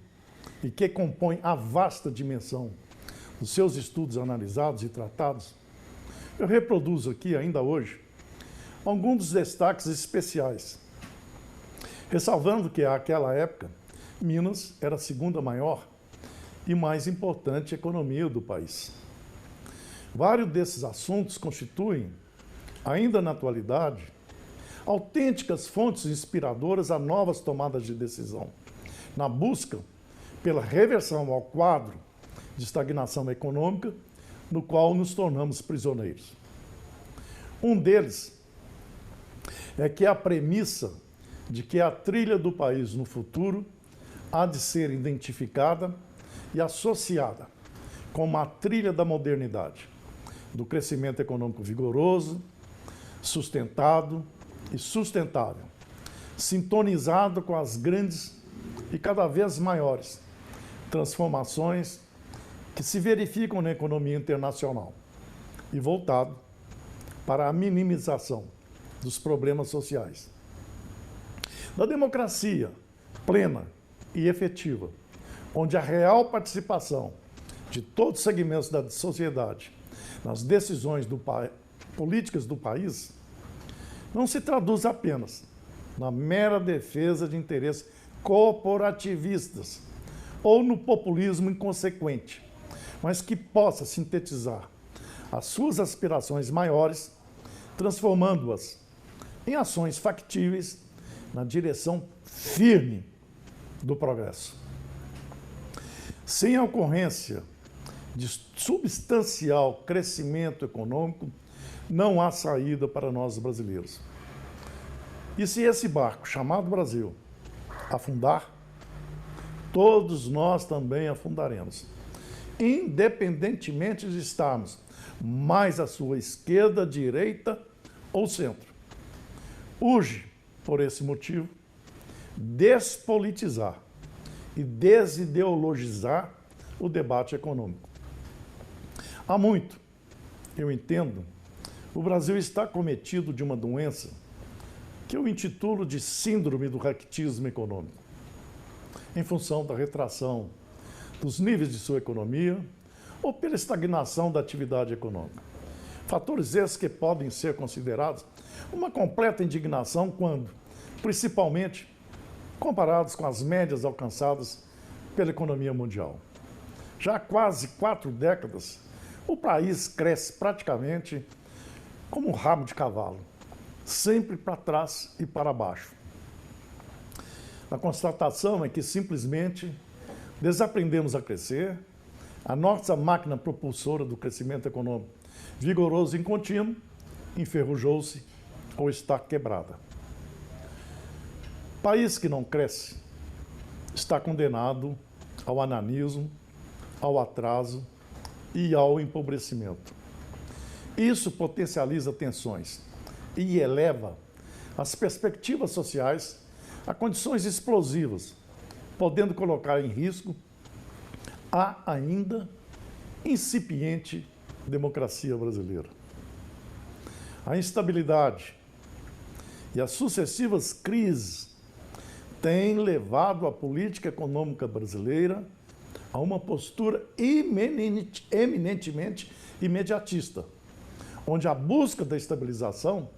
e que compõem a vasta dimensão dos seus estudos analisados e tratados, eu reproduzo aqui, ainda hoje, alguns dos destaques especiais, ressalvando que, àquela época, Minas era a segunda maior e mais importante economia do país. Vários desses assuntos constituem, ainda na atualidade, autênticas fontes inspiradoras a novas tomadas de decisão, na busca pela reversão ao quadro de estagnação econômica no qual nos tornamos prisioneiros. Um deles é que a premissa de que a trilha do país no futuro há de ser identificada e associada como a trilha da modernidade, do crescimento econômico vigoroso, sustentado e sustentável, sintonizado com as grandes e cada vez maiores transformações que se verificam na economia internacional e voltado para a minimização dos problemas sociais. Da democracia plena e efetiva, onde a real participação de todos os segmentos da sociedade nas decisões políticas do país não se traduz apenas na mera defesa de interesses corporativistas ou no populismo inconsequente, mas que possa sintetizar as suas aspirações maiores, transformando-as em ações factíveis na direção firme do progresso. Sem a ocorrência de substancial crescimento econômico, não há saída para nós brasileiros. E se esse barco, chamado Brasil, afundar, todos nós também afundaremos, independentemente de estarmos mais à sua esquerda, direita ou centro. Urge, por esse motivo, despolitizar e desideologizar o debate econômico. Há muito eu entendo, o Brasil está acometido de uma doença que eu intitulo de síndrome do raquitismo econômico, em função da retração dos níveis de sua economia ou pela estagnação da atividade econômica. Fatores esses que podem ser considerados uma completa indignação quando, principalmente, comparados com as médias alcançadas pela economia mundial. Já há quase 4 décadas, o país cresce praticamente como um rabo de cavalo, sempre para trás e para baixo. A constatação é que simplesmente desaprendemos a crescer, a nossa máquina propulsora do crescimento econômico vigoroso e contínuo enferrujou-se ou está quebrada. País que não cresce está condenado ao ananismo, ao atraso e ao empobrecimento. Isso potencializa tensões e eleva as perspectivas sociais a condições explosivas, podendo colocar em risco a ainda incipiente democracia brasileira. A instabilidade e as sucessivas crises têm levado a política econômica brasileira a uma postura eminentemente imediatista, onde a busca da estabilização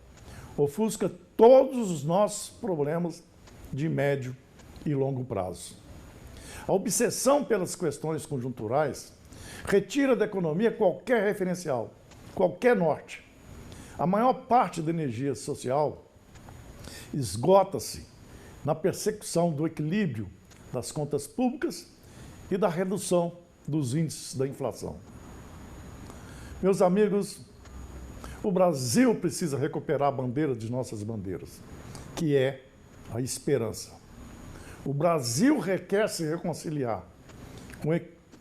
ofusca todos os nossos problemas de médio e longo prazo. A obsessão pelas questões conjunturais retira da economia qualquer referencial, qualquer norte. A maior parte da energia social esgota-se na persecução do equilíbrio das contas públicas e da redução dos índices da inflação. Meus amigos, o Brasil precisa recuperar a bandeira de nossas bandeiras, que é a esperança. O Brasil requer se reconciliar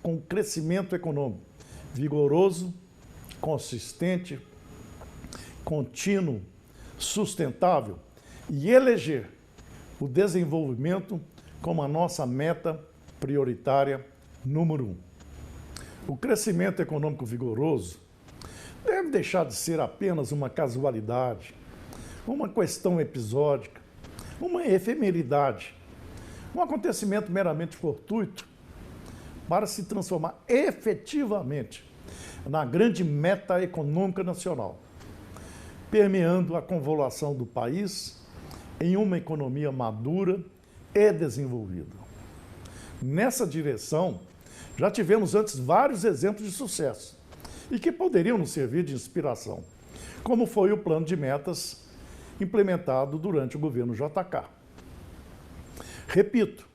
com o crescimento econômico vigoroso, consistente, contínuo, sustentável e eleger o desenvolvimento como a nossa meta prioritária número 1. O crescimento econômico vigoroso deve deixar de ser apenas uma casualidade, uma questão episódica, uma efemeridade, um acontecimento meramente fortuito, para se transformar efetivamente na grande meta econômica nacional, permeando a convolução do país em uma economia madura e desenvolvida. Nessa direção, já tivemos antes vários exemplos de sucesso e que poderiam nos servir de inspiração, como foi o plano de metas implementado durante o governo JK. Repito,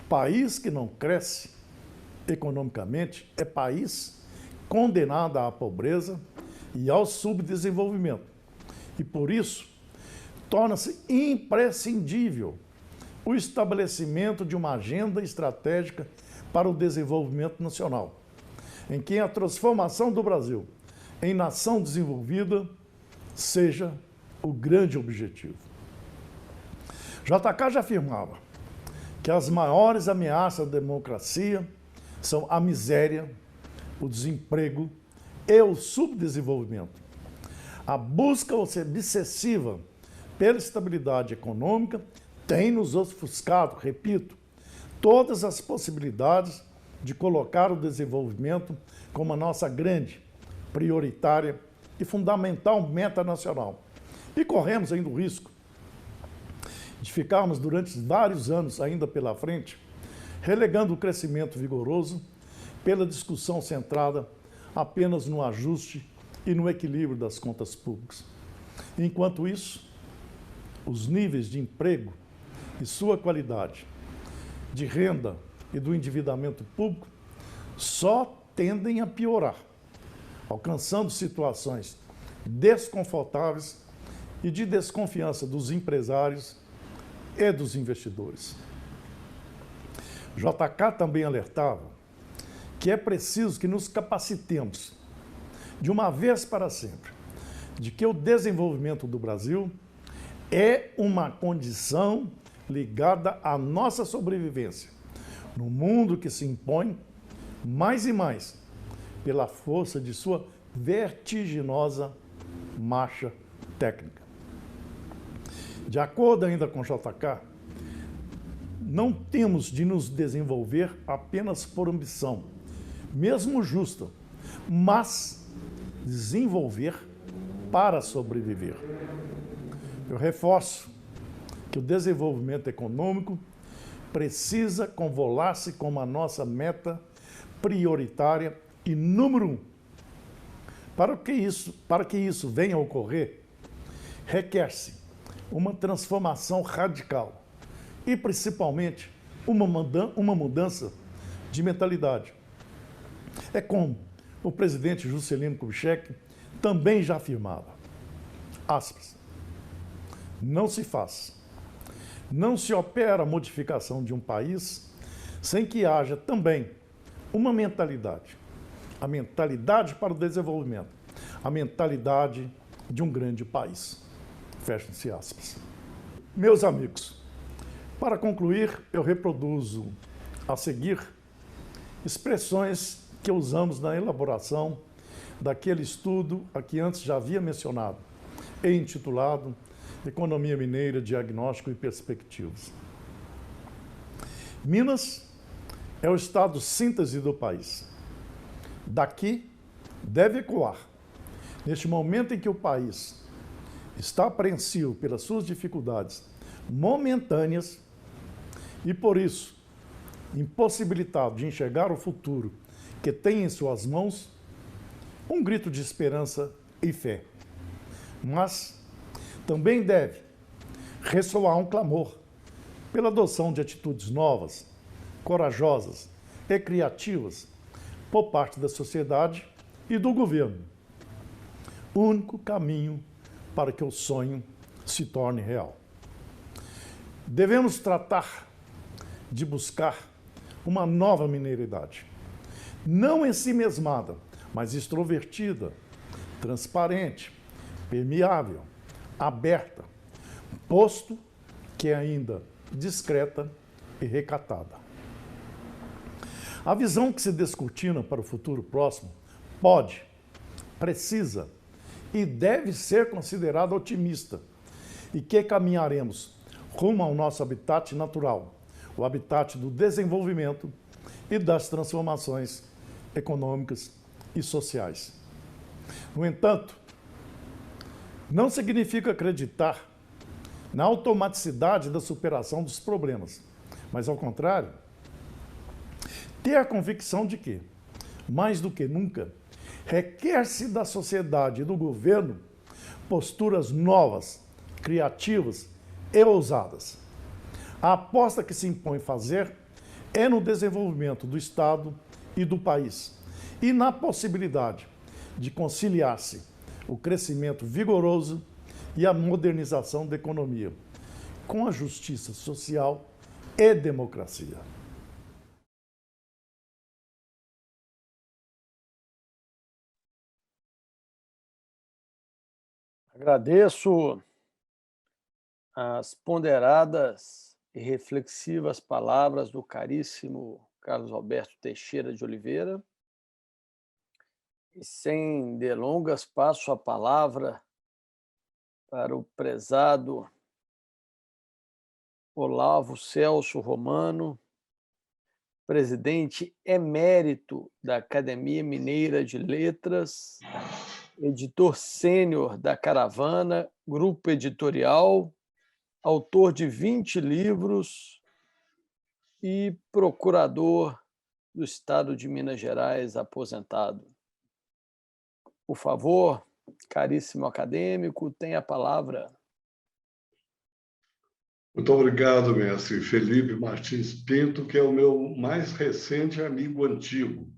país que não cresce economicamente é país condenado à pobreza e ao subdesenvolvimento. E por isso, torna-se imprescindível o estabelecimento de uma agenda estratégica para o desenvolvimento nacional, em que a transformação do Brasil em nação desenvolvida seja o grande objetivo. JK já afirmava que as maiores ameaças à democracia são a miséria, o desemprego e o subdesenvolvimento. A busca obsessiva pela estabilidade econômica tem nos ofuscado, repito, todas as possibilidades de colocar o desenvolvimento como a nossa grande, prioritária e fundamental meta nacional. E corremos ainda o risco de ficarmos durante vários anos ainda pela frente, relegando o crescimento vigoroso pela discussão centrada apenas no ajuste e no equilíbrio das contas públicas. Enquanto isso, os níveis de emprego e sua qualidade, de renda e do endividamento público só tendem a piorar, alcançando situações desconfortáveis e de desconfiança dos empresários e dos investidores. JK também alertava que é preciso que nos capacitemos, de uma vez para sempre, de que o desenvolvimento do Brasil é uma condição ligada à nossa sobrevivência, no mundo que se impõe mais e mais pela força de sua vertiginosa marcha técnica. De acordo ainda com JK, não temos de nos desenvolver apenas por ambição, mesmo justa, mas desenvolver para sobreviver. Eu reforço que o desenvolvimento econômico precisa convolar-se como a nossa meta prioritária e número 1. Para que isso venha a ocorrer, requer-se uma transformação radical e, principalmente, uma mudança de mentalidade. É como o presidente Juscelino Kubitschek também já afirmava, aspas, não se faz, não se opera a modificação de um país sem que haja também uma mentalidade, a mentalidade para o desenvolvimento, a mentalidade de um grande país. Fecham-se aspas. Meus amigos, para concluir, eu reproduzo a seguir expressões que usamos na elaboração daquele estudo a que antes já havia mencionado, e intitulado Economia Mineira, Diagnóstico e Perspectivas. Minas é o estado síntese do país. Daqui deve ecoar, neste momento em que o país está apreensivo pelas suas dificuldades momentâneas e, por isso, impossibilitado de enxergar o futuro que tem em suas mãos, um grito de esperança e fé. Mas também deve ressoar um clamor pela adoção de atitudes novas, corajosas e criativas por parte da sociedade e do governo. O único caminho para que o sonho se torne real. Devemos tratar de buscar uma nova mineridade, não ensimesmada, mas extrovertida, transparente, permeável, aberta, posto que é ainda discreta e recatada. A visão que se descortina para o futuro próximo pode, precisa e deve ser considerada otimista e que caminharemos rumo ao nosso habitat natural, o habitat do desenvolvimento e das transformações econômicas e sociais. No entanto, não significa acreditar na automaticidade da superação dos problemas, mas, ao contrário, ter a convicção de que, mais do que nunca, requer-se da sociedade e do governo posturas novas, criativas e ousadas. A aposta que se impõe fazer é no desenvolvimento do Estado e do país e na possibilidade de conciliar-se o crescimento vigoroso e a modernização da economia com a justiça social e democracia. Agradeço as ponderadas e reflexivas palavras do caríssimo Carlos Alberto Teixeira de Oliveira. E, sem delongas, passo a palavra para o prezado Olavo Celso Romano, presidente emérito da Academia Mineira de Letras, editor sênior da Caravana, grupo editorial, autor de 20 livros e procurador do Estado de Minas Gerais, aposentado. Por favor, caríssimo acadêmico, tenha a palavra. Muito obrigado, mestre Felipe Martins Pinto, que é o meu mais recente amigo antigo,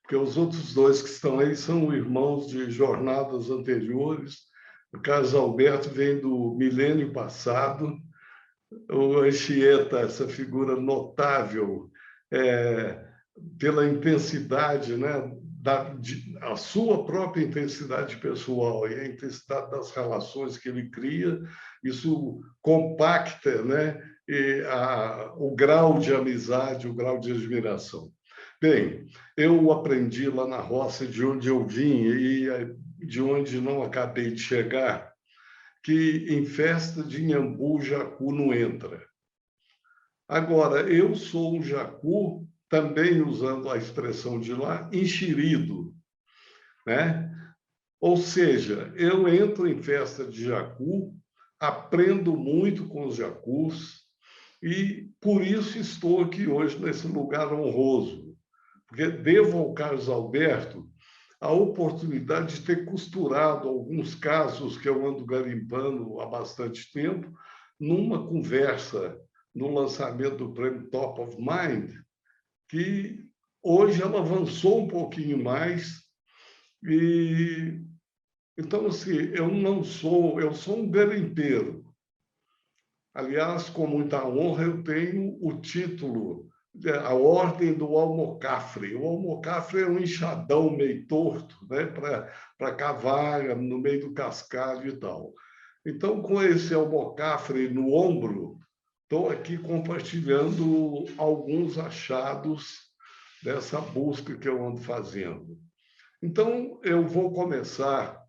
porque os outros dois que estão aí são irmãos de jornadas anteriores. O Carlos Alberto vem do milênio passado, o Anchieta, essa figura notável pela intensidade, né, a sua própria intensidade pessoal e a intensidade das relações que ele cria, isso compacta, né, o grau de amizade, o grau de admiração. Bem, eu aprendi lá na roça de onde eu vim e de onde não acabei de chegar, que em festa de Inhambu, jacu não entra. Agora, eu sou um jacu, também usando a expressão de lá, enxerido, né? Ou seja, eu entro em festa de jacu, aprendo muito com os jacus e por isso estou aqui hoje nesse lugar honroso, porque devo ao Carlos Alberto a oportunidade de ter costurado alguns casos que eu ando garimpando há bastante tempo numa conversa no lançamento do prêmio Top of Mind, que hoje ela avançou um pouquinho mais. E então, assim, eu sou um garimpeiro. Aliás, com muita honra, eu tenho o título, a Ordem do Almocafre. O almocafre é um enxadão meio torto, né, para cavar no meio do cascalho e tal. Então, com esse almocafre no ombro, estou aqui compartilhando alguns achados dessa busca que eu ando fazendo. Então, eu vou começar,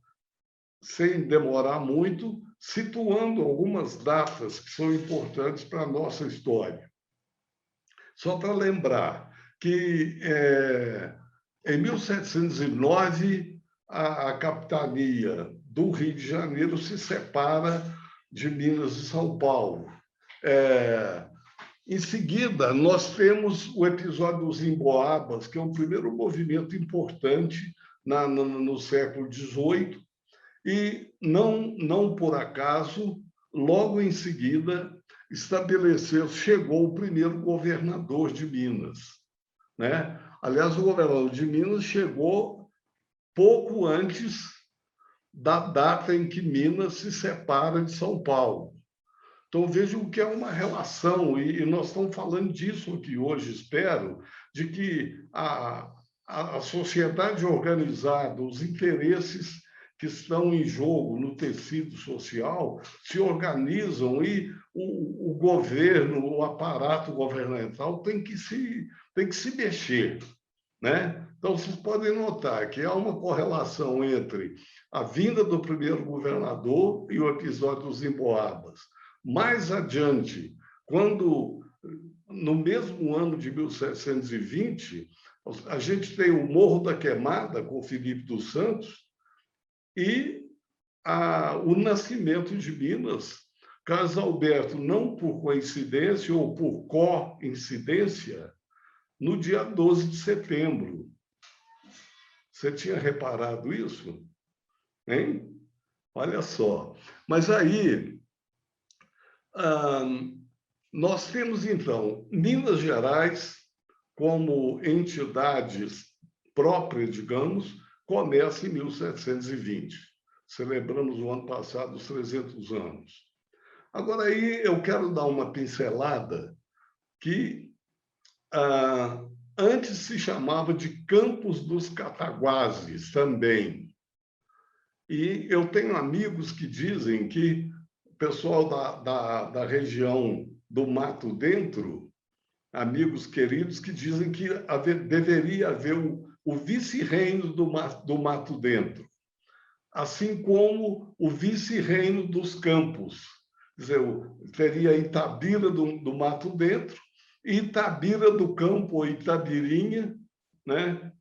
sem demorar muito, situando algumas datas que são importantes para a nossa história. Só para lembrar que, em 1709, a capitania do Rio de Janeiro se separa de Minas e São Paulo. Em seguida, nós temos o episódio dos Emboabas, que é o primeiro movimento importante no século XVIII, e não por acaso, logo em seguida, chegou o primeiro governador de Minas, né? Aliás, o governador de Minas chegou pouco antes da data em que Minas se separa de São Paulo. Então, vejam que é uma relação, e nós estamos falando disso aqui hoje, espero, de que a sociedade organizada, os interesses que estão em jogo no tecido social se organizam e o governo, o aparato governamental tem que se mexer, né? Então, vocês podem notar que há uma correlação entre a vinda do primeiro governador e o episódio dos Emboabas. Mais adiante, quando, no mesmo ano de 1720, a gente tem o Morro da Queimada, com Filipe dos Santos, e o nascimento de Minas. Carlos Alberto, não por coincidência ou por coincidência, no dia 12 de setembro. Você tinha reparado isso? Hein? Olha só. Mas aí, nós temos, então, Minas Gerais como entidades próprias, digamos, começa em 1720. Celebramos o ano passado os 300 anos. Agora, aí eu quero dar uma pincelada que antes se chamava de Campos dos Cataguases também. E eu tenho amigos que dizem que o pessoal da região do Mato Dentro, amigos queridos, que dizem que deveria haver o vice-reino do Mato Dentro, assim como o vice-reino dos Campos. Quer dizer, teria Itabira do Mato Dentro, Itabira do Campo, ou Itabirinha, né?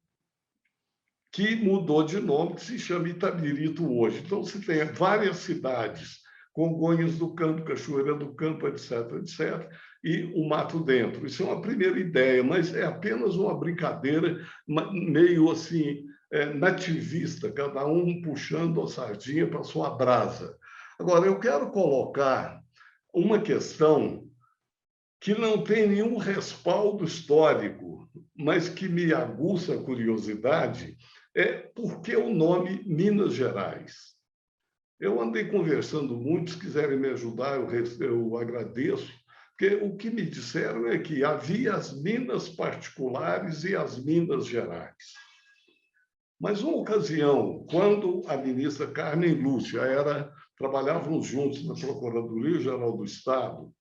Que mudou de nome, que se chama Itabirito hoje. Então, se tem várias cidades, Congonhas do Campo, Cachoeira do Campo, etc., etc., e o Mato Dentro. Isso é uma primeira ideia, mas é apenas uma brincadeira meio assim, nativista, cada um puxando a sardinha para a sua brasa. Agora, eu quero colocar uma questão que não tem nenhum respaldo histórico, mas que me aguça a curiosidade, por que o nome Minas Gerais? Eu andei conversando muito, se quiserem me ajudar, eu agradeço, porque o que me disseram é que havia as minas particulares e as Minas Gerais. Mas uma ocasião, quando a ministra Carmen Lúcia trabalhávamos juntos na Procuradoria-Geral do Estado,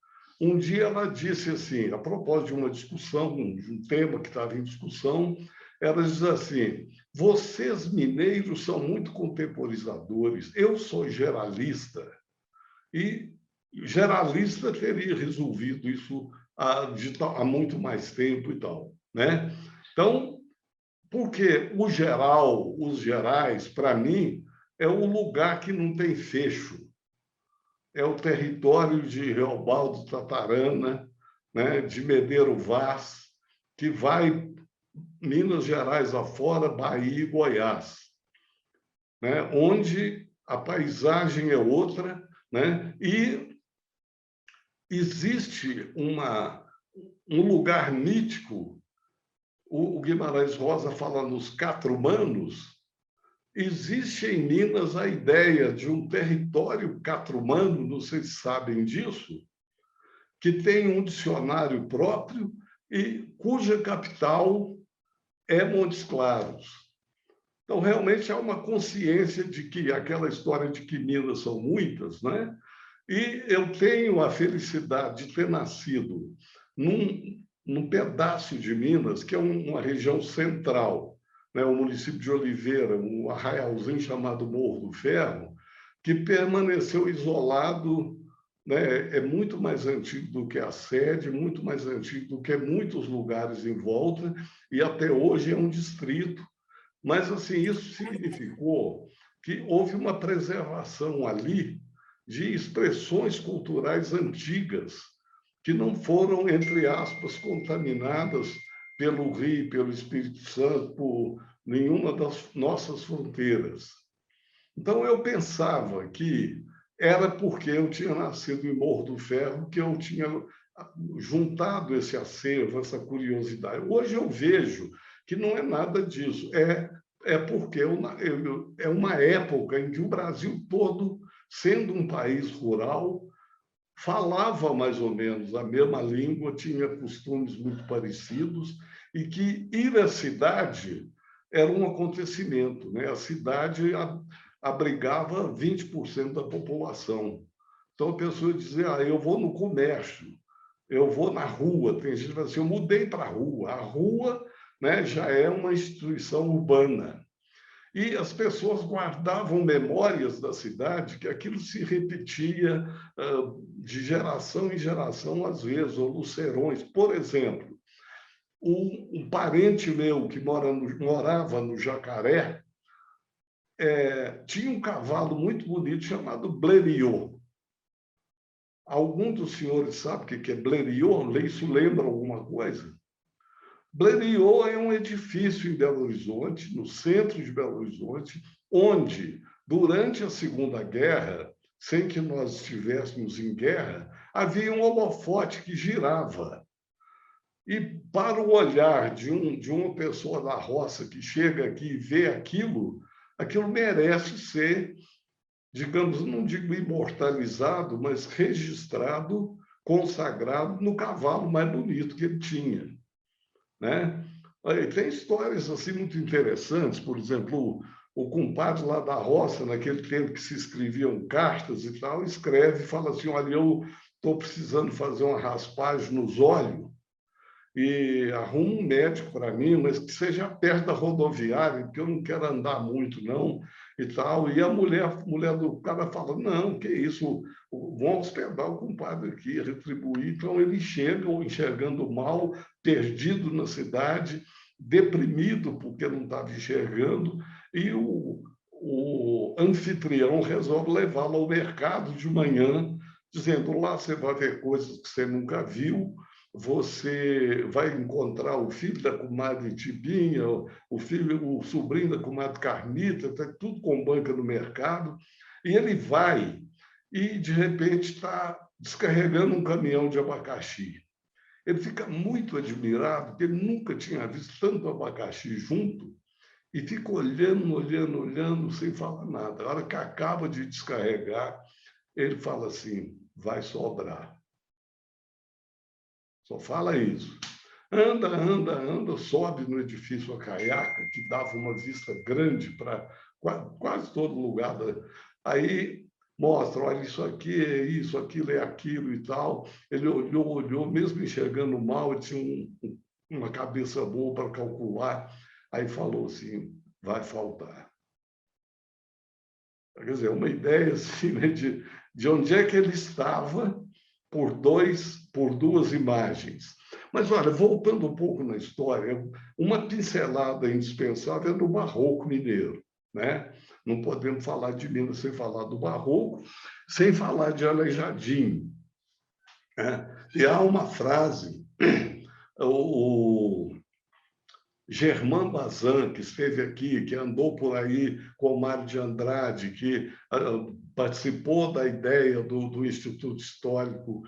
um dia ela disse assim, a propósito de uma discussão, de um tema que estava em discussão, ela diz assim: vocês mineiros são muito contemporizadores, eu sou geralista, e geralista teria resolvido isso há muito mais tempo e tal, né? Então, porque o geral, os gerais, para mim, é o lugar que não tem fecho. É o território de Reobaldo Tatarana, né, de Medeiro Vaz, que vai Minas Gerais afora, Bahia e Goiás, né, onde a paisagem é outra, né, e existe um lugar mítico. O Guimarães Rosa fala nos catrumanos. Existe em Minas a ideia de um território catrumano, não sei se sabem disso, que tem um dicionário próprio e cuja capital é Montes Claros. Então, realmente, há uma consciência de que aquela história de que Minas são muitas, né? E eu tenho a felicidade de ter nascido num pedaço de Minas, que é uma região central, né? O município de Oliveira, um arraialzinho chamado Morro do Ferro, que permaneceu isolado, né? É muito mais antigo do que a sede, muito mais antigo do que muitos lugares em volta, e até hoje é um distrito. Mas, assim, isso significou que houve uma preservação ali de expressões culturais antigas, que não foram, entre aspas, contaminadas pelo Rio, pelo Espírito Santo, por nenhuma das nossas fronteiras. Então, eu pensava que era porque eu tinha nascido em Morro do Ferro que eu tinha juntado esse acervo, essa curiosidade. Hoje eu vejo que não é nada disso, é porque é uma época em que o Brasil todo, sendo um país rural, falava mais ou menos a mesma língua, tinha costumes muito parecidos, e que ir à cidade era um acontecimento, né? A cidade abrigava 20% da população. Então a pessoa dizia: eu vou no comércio, eu vou na rua. Tem gente que fala assim: eu mudei para a rua. A rua, né, já é uma instituição urbana. E as pessoas guardavam memórias da cidade, que aquilo se repetia de geração em geração, às vezes, ou lucerões. Por exemplo, um parente meu que morava no Jacaré tinha um cavalo muito bonito chamado Blériot. Algum dos senhores sabe o que é Blériot? Isso lembra alguma coisa? Blériot é um edifício em Belo Horizonte, no centro de Belo Horizonte, onde, durante a Segunda Guerra, sem que nós estivéssemos em guerra, havia um holofote que girava. E, para o olhar de uma pessoa da roça que chega aqui e vê aquilo merece ser, digamos, não digo imortalizado, mas registrado, consagrado no cavalo mais bonito que ele tinha, né? Tem histórias assim muito interessantes. Por exemplo, o compadre lá da roça, naquele tempo que se escreviam cartas e tal, escreve e fala assim: olha, eu estou precisando fazer uma raspagem nos olhos e arruma um médico para mim, mas que seja perto da rodoviária, porque eu não quero andar muito, não, e tal. E a mulher do cara fala: não, que isso, vão hospedar o compadre aqui, retribuir. Então, ele chega enxergando mal, perdido na cidade, deprimido porque não estava enxergando, e o anfitrião resolve levá-lo ao mercado de manhã, dizendo: lá você vai ver coisas que você nunca viu, você vai encontrar o filho da comadre Tibinha, o sobrinho da comadre Carmita, está tudo com banca no mercado. E ele vai e, de repente, está descarregando um caminhão de abacaxi. Ele fica muito admirado, porque ele nunca tinha visto tanto abacaxi junto, e fica olhando, sem falar nada. A hora que acaba de descarregar, ele fala assim: vai sobrar. Só fala isso. Anda, sobe no edifício Acaiaca, que dava uma vista grande para quase todo lugar. Aí mostra, olha, isso aqui é isso, aquilo é aquilo e tal. Ele olhou, mesmo enxergando mal, ele tinha uma cabeça boa para calcular, aí falou assim, vai faltar. Quer dizer, uma ideia assim, né, de onde é que ele estava por duas imagens. Mas, olha, voltando um pouco na história, uma pincelada indispensável é do Barroco mineiro, né? Não podemos falar de Minas sem falar do Barroco, sem falar de Aleijadinho, né? E há uma frase, o Germán Bazin, que esteve aqui, que andou por aí com o Mário de Andrade, que participou da ideia do Instituto Histórico,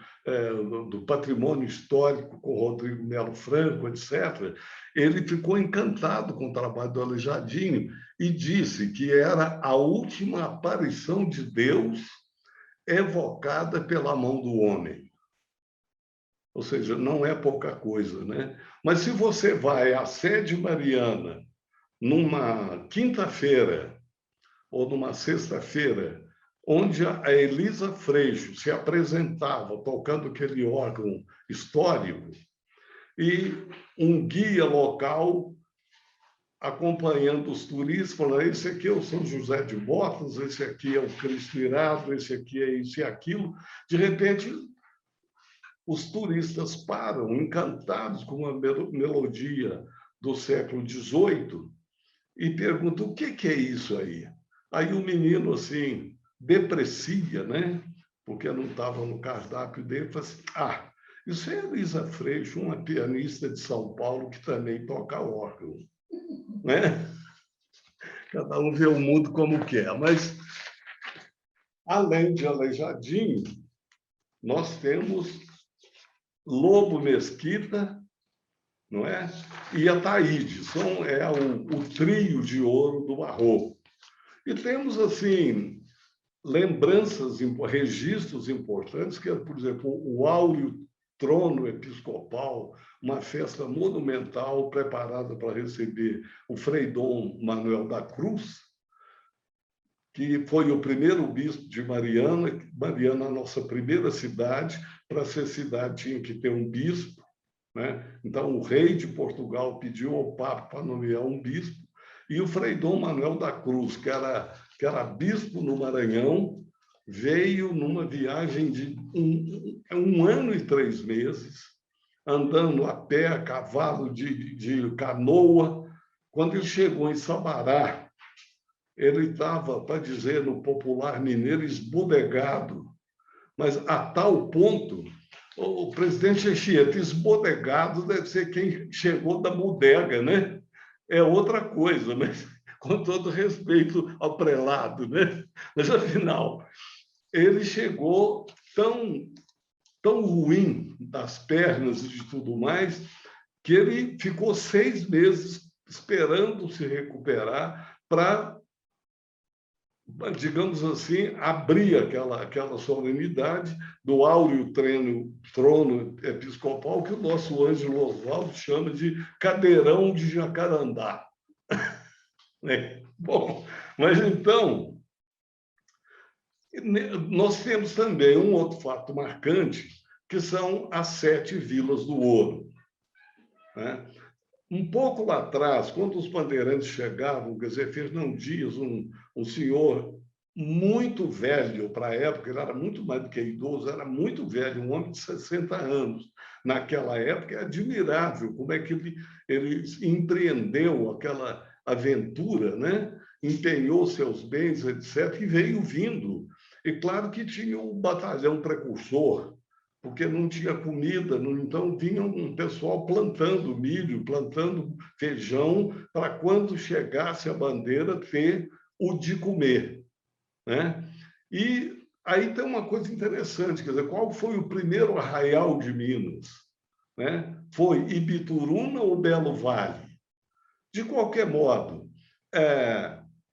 do Patrimônio Histórico com Rodrigo Melo Franco, etc., ele ficou encantado com o trabalho do Aleijadinho e disse que era a última aparição de Deus evocada pela mão do homem. Ou seja, não é pouca coisa, né? Mas se você vai à sede mariana numa quinta-feira ou numa sexta-feira, onde a Elisa Freixo se apresentava tocando aquele órgão histórico e um guia local acompanhando os turistas, falando, esse aqui é o São José de Botas, esse aqui é o Cristo Irado, esse aqui é isso e aquilo. De repente, os turistas param, encantados com uma melodia do século XVIII, e perguntam, o que é isso aí? Aí o menino, assim, deprecia, né? Porque não estava no cardápio dele, fala assim, isso é a Elisa Freixo, uma pianista de São Paulo que também toca órgão, né? Cada um vê o mundo como quer, mas, além de Aleijadinho, nós temos Lobo Mesquita, não é? E a Taíde, é o trio de ouro do Barroco. E temos, assim, lembranças, registros importantes, que é, por exemplo, o Áureo Trono Episcopal, uma festa monumental preparada para receber o Frei Dom Manuel da Cruz, que foi o primeiro bispo de Mariana, a nossa primeira cidade. Para ser cidade tinha que ter um bispo, né? Então o rei de Portugal pediu ao Papa para nomear um bispo, e o Frei Dom Manuel da Cruz, que era bispo no Maranhão, veio numa viagem de um ano e 3 meses, andando a pé, a cavalo, de canoa. Quando ele chegou em Sabará, ele estava, para dizer no popular mineiro, esbodegado, mas a tal ponto, o presidente Anchieta, esbodegado deve ser quem chegou da bodega, né? É outra coisa, mas com todo respeito ao prelado, né? Mas, afinal, ele chegou tão ruim das pernas e de tudo mais, que ele ficou 6 meses esperando se recuperar para, digamos assim, abrir aquela solenidade do Áureo Trono Episcopal, que o nosso Ângelo Osvaldo chama de cadeirão de jacarandá. Bom, mas então, nós temos também um outro fato marcante, que são as 7 vilas do ouro, né? Um pouco lá atrás, quando os bandeirantes chegavam, quer dizer, Fernão Dias, um senhor muito velho para a época, ele era muito mais do que idoso, era muito velho, um homem de 60 anos. Naquela época, é admirável como é que ele empreendeu aquela aventura, né? Empenhou seus bens, etc., e veio vindo. E claro que tinha um batalhão precursor, porque não tinha comida, então vinha um pessoal plantando milho, plantando feijão, para quando chegasse a bandeira ter o de comer, né? E aí tem uma coisa interessante, quer dizer, qual foi o primeiro arraial de Minas, né? Foi Ibituruna ou Belo Vale? De qualquer modo,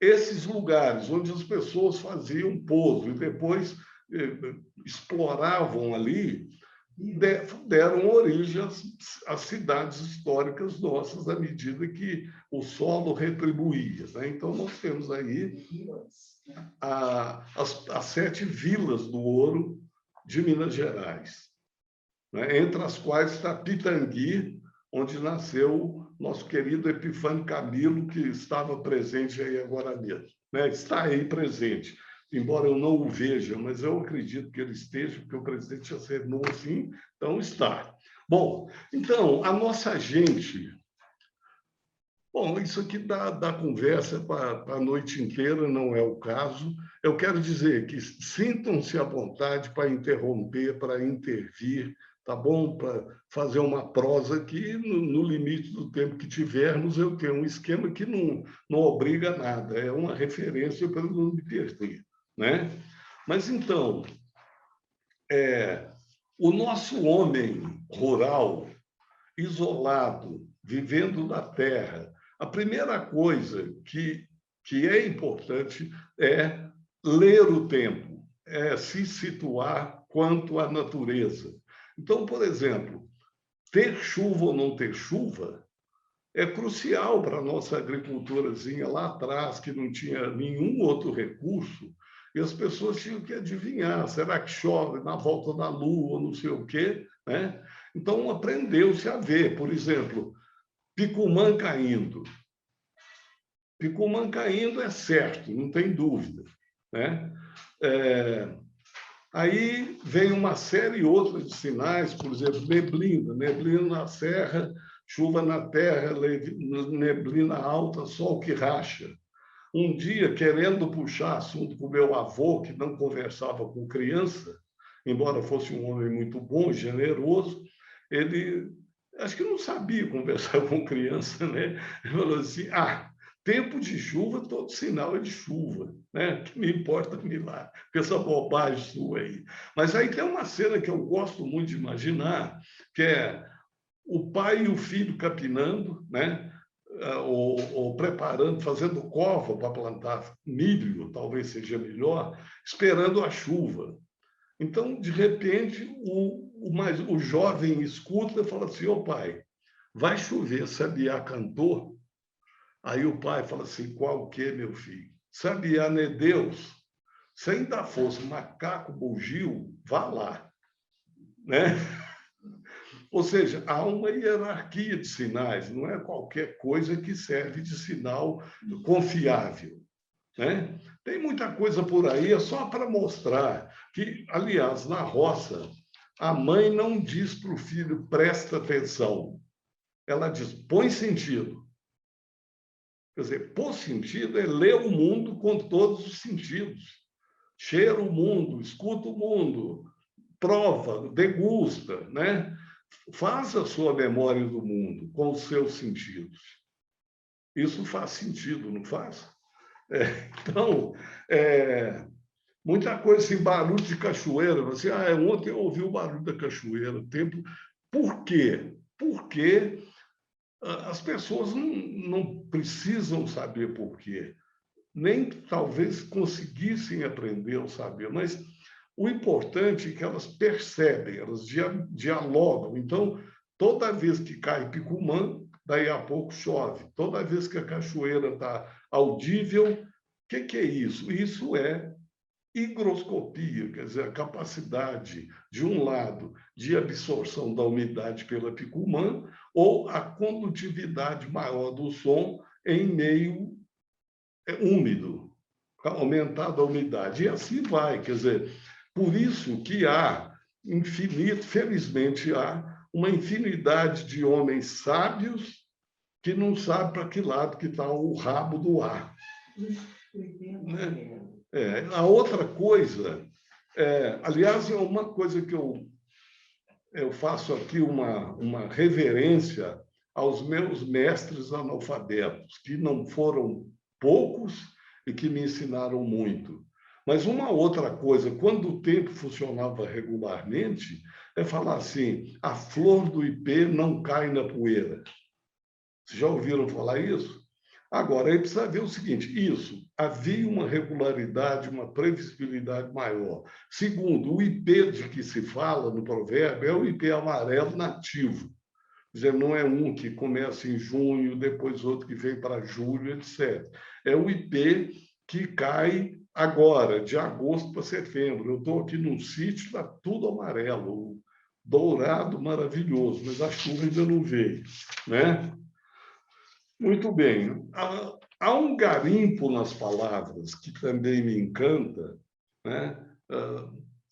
esses lugares onde as pessoas faziam pouso e depois exploravam ali, deram origem às cidades históricas nossas, à medida que o solo retribuía, né? Então, nós temos aí as 7 vilas do ouro de Minas Gerais, né? Entre as quais está Pitangui, onde nasceu nosso querido Epifânio Camilo, que estava presente aí agora mesmo, né? Está aí presente, embora eu não o veja, mas eu acredito que ele esteja, porque o presidente assinou assim, então está. Bom, então, a nossa gente... Bom, isso aqui dá conversa para a noite inteira, não é o caso. Eu quero dizer que sintam-se à vontade para interromper, para intervir, tá bom? Para fazer uma prosa aqui, no limite do tempo que tivermos, eu tenho um esquema que não obriga a nada, é uma referência para não me perder, né? Mas, então, o nosso homem rural, isolado, vivendo na terra, a primeira coisa que é importante é ler o tempo, é se situar quanto à natureza. Então, por exemplo, ter chuva ou não ter chuva é crucial para a nossa agriculturazinha lá atrás, que não tinha nenhum outro recurso, e as pessoas tinham que adivinhar, será que chove na volta da lua, não sei o quê, né? Então, aprendeu-se a ver, por exemplo, Picumã caindo. Picumã caindo é certo, não tem dúvida, né? Aí vem uma série outra de sinais, por exemplo, neblina na serra, chuva na terra, neblina alta, sol que racha. Um dia, querendo puxar assunto com o meu avô, que não conversava com criança, embora fosse um homem muito bom, generoso, ele acho que não sabia conversar com criança, né? Ele falou assim: tempo de chuva, todo sinal é de chuva, né? Que me importa me lá, com essa bobagem sua aí. Mas aí tem uma cena que eu gosto muito de imaginar, que é o pai e o filho capinando, né? Ou preparando, fazendo cova para plantar milho, talvez seja melhor, esperando a chuva. Então, de repente, o jovem escuta e fala assim: ô pai, vai chover, Sabiá cantou? Aí o pai fala assim: qual o quê, meu filho? Sabiá não é Deus? Se ainda fosse macaco bugio, vá lá, né? Ou seja, há uma hierarquia de sinais, não é qualquer coisa que serve de sinal confiável, né? Tem muita coisa por aí, é só para mostrar que, aliás, na roça, a mãe não diz para o filho: presta atenção. Ela diz: põe sentido. Quer dizer, pôr sentido é ler o mundo com todos os sentidos. Cheira o mundo, escuta o mundo, prova, degusta, né? Faz a sua memória do mundo com os seus sentidos. Isso faz sentido, não faz? Então, muita coisa assim, barulho de cachoeira. Assim, ontem eu ouvi o barulho da cachoeira. Tempo. Por quê? Porque as pessoas não precisam saber por quê. Nem talvez conseguissem aprender ou saber, mas o importante é que elas percebem, elas dialogam. Então, toda vez que cai Picumã, daí a pouco chove. Toda vez que a cachoeira está audível, o que é isso? Isso é higroscopia, quer dizer, a capacidade, de um lado, de absorção da umidade pela Picumã, ou a condutividade maior do som em meio úmido, aumentada a umidade. E assim vai, quer dizer, por isso que há felizmente há uma infinidade de homens sábios que não sabem para que lado que está o rabo do ar. Né? A outra coisa, aliás, é uma coisa que eu faço aqui uma reverência aos meus mestres analfabetos, que não foram poucos e que me ensinaram muito. Mas uma outra coisa, quando o tempo funcionava regularmente, é falar assim: a flor do ipê não cai na poeira. Vocês já ouviram falar isso? Agora, aí precisa ver o seguinte: havia uma regularidade, uma previsibilidade maior. Segundo, o ipê de que se fala no provérbio é o ipê amarelo nativo. Quer dizer, não é um que começa em junho, depois outro que vem para julho, etc. É o ipê que cai agora, de agosto para setembro. Eu estou aqui num sítio, está tudo amarelo, dourado, maravilhoso, mas a chuva ainda não veio, né? Muito bem. Há um garimpo nas palavras que também me encanta, né?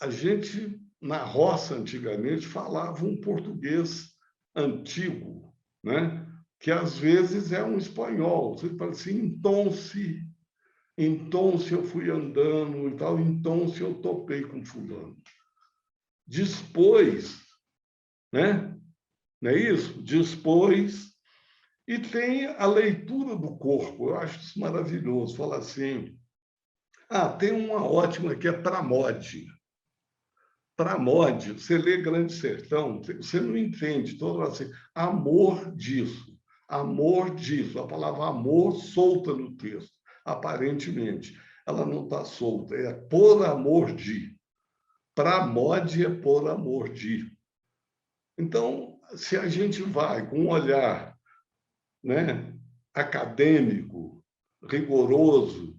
A gente, na roça, antigamente, falava um português antigo, né? Que às vezes é um espanhol. Você fala assim, então se eu fui andando e tal, então se eu topei com fulano. Dispôs, né? Não é isso? Dispôs. E tem a leitura do corpo. Eu acho isso maravilhoso. Fala assim, tem uma ótima que é Pramode. Pramode, você lê Grande Sertão, você não entende. Todo assim, amor disso, amor disso. A palavra amor solta no texto, aparentemente. Ela não está solta, é por amor de. Pramode é por amor de. Então, se a gente vai com um olhar, né, acadêmico, rigoroso,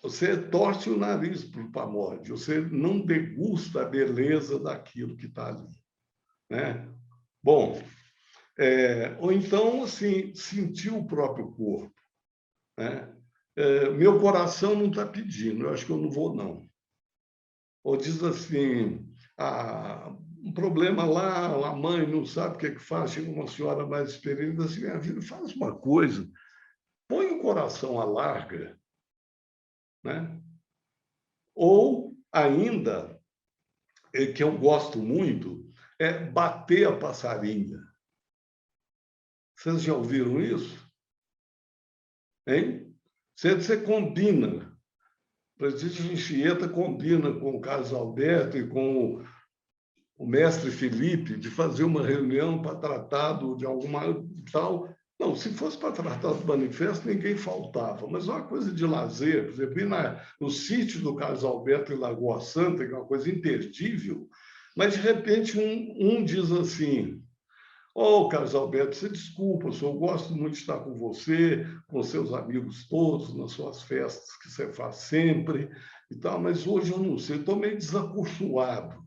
você torce o nariz para o pamode, você não degusta a beleza daquilo que está ali, né? Bom, ou então, assim, sentir o próprio corpo, né? Meu coração não está pedindo, eu acho que eu não vou, não. Ou diz assim, um problema lá, a mãe não sabe o que é que faz, chega uma senhora mais experiente, diz assim, minha filha, faz uma coisa, põe o coração à larga, né? Ou ainda, que eu gosto muito, é bater a passarinha. Vocês já ouviram isso? Hein? Você combina. O presidente Anchieta combina com o Carlos Alberto e com o mestre Felipe de fazer uma reunião para tratar de alguma tal. Não, se fosse para tratar do manifesto, ninguém faltava, mas uma coisa de lazer, por exemplo, no sítio do Carlos Alberto em Lagoa Santa, que é uma coisa imperdível, mas de repente um diz assim, Carlos Alberto, você desculpa, eu gosto muito de estar com você, com seus amigos todos, nas suas festas que você faz sempre, e tal, mas hoje eu não sei, estou meio desacorçoado.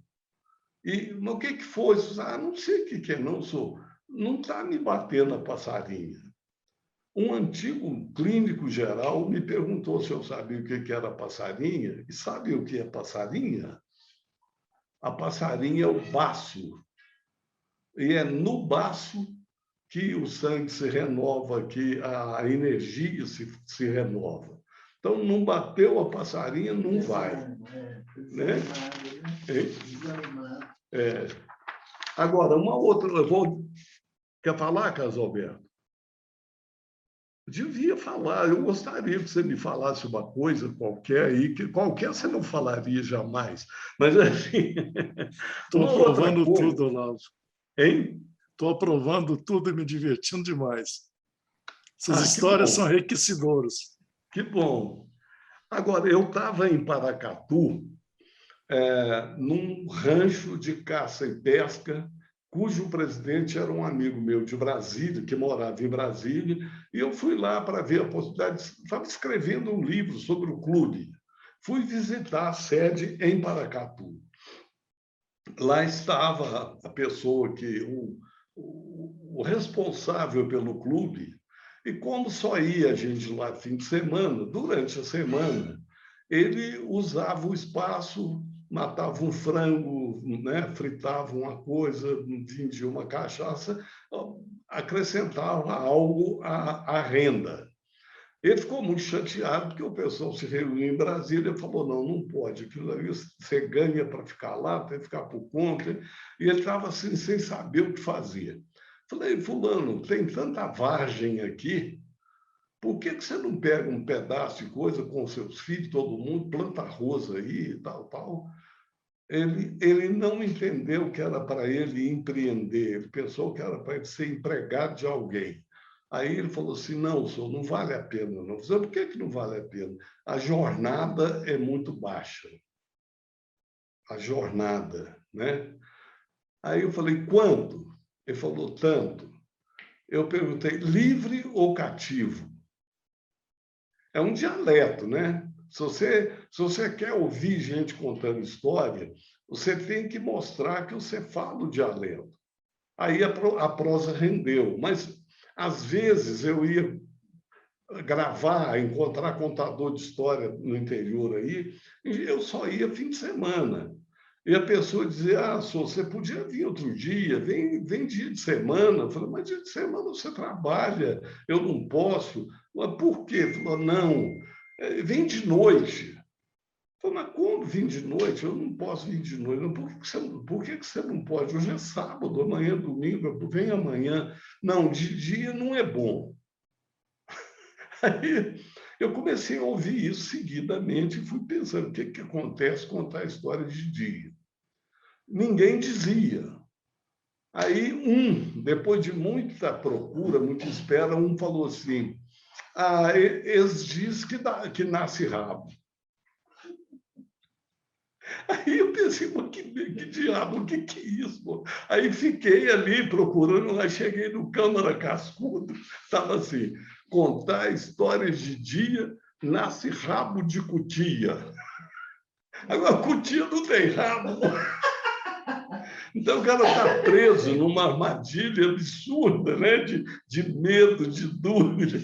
Mas o que foi? Não sei o que é, não sou. Não está me batendo a passarinha. Um antigo clínico geral me perguntou se eu sabia o que era passarinha. E sabe o que é passarinha? A passarinha é o baço. E é no baço que o sangue se renova, que a energia se renova. Então, não bateu a passarinha, não vai. Né? Agora, uma outra... Quer falar, Carlos Alberto? Devia falar. Eu gostaria que você me falasse uma coisa qualquer aí, que qualquer você não falaria jamais. Mas, assim... Estou aprovando tudo, Olavo. Hein? Estou aprovando tudo e me divertindo demais. Essas histórias são enriquecedoras. Que bom. Agora, eu estava em Paracatu, num rancho de caça e pesca, cujo presidente era um amigo meu de Brasília, que morava em Brasília, e eu fui lá para ver a possibilidade. Estava escrevendo um livro sobre o clube. Fui visitar a sede em Paracatu. Lá estava a pessoa o responsável pelo clube, e como só ia a gente lá fim de semana, durante a semana, ele usava o espaço, matava um frango, né? Fritava uma coisa, vendia uma cachaça, acrescentava algo à renda. Ele ficou muito chateado porque o pessoal se reuniu em Brasília e falou, não pode, aquilo ali você ganha para ficar lá, tem que ficar por conta. E ele estava assim, sem saber o que fazer. Falei, fulano, tem tanta vargem aqui, por que você não pega um pedaço de coisa com seus filhos, todo mundo, planta arroz aí e tal? Ele não entendeu que era para ele empreender, ele pensou que era para ele ser empregado de alguém. Aí ele falou assim, não, senhor, não vale a pena. Não. Eu falei, por que não vale a pena? A jornada é muito baixa. A jornada, né? Aí eu falei, quanto? Ele falou, tanto. Eu perguntei, livre ou cativo? É um dialeto, né? Se você quer ouvir gente contando história, você tem que mostrar que você fala o dialeto. Aí a prosa rendeu. Mas, às vezes, eu ia gravar, encontrar contador de história no interior aí, e eu só ia fim de semana. E a pessoa dizia, você podia vir outro dia, vem dia de semana. Eu falei, mas dia de semana você trabalha, eu não posso. Mas por quê? Falou, não, vem de noite. Eu falei, mas como vir de noite? Eu não posso vir de noite. Por que você não pode? Hoje é sábado, amanhã é domingo, vem amanhã. Não, de dia não é bom. Aí eu comecei a ouvir isso seguidamente e fui pensando, o que acontece contar a história de dia? Ninguém dizia. Aí depois de muita procura, muita espera, falou assim, eles dizem que nasce rabo. Aí eu pensei, mas que diabo, o que é isso? Aí fiquei ali procurando, aí cheguei no Câmara Cascudo, estava assim, contar histórias de dia, nasce rabo de cutia. Agora, cutia não tem rabo. Então, o cara está preso numa armadilha absurda, né? de medo, de dúvida.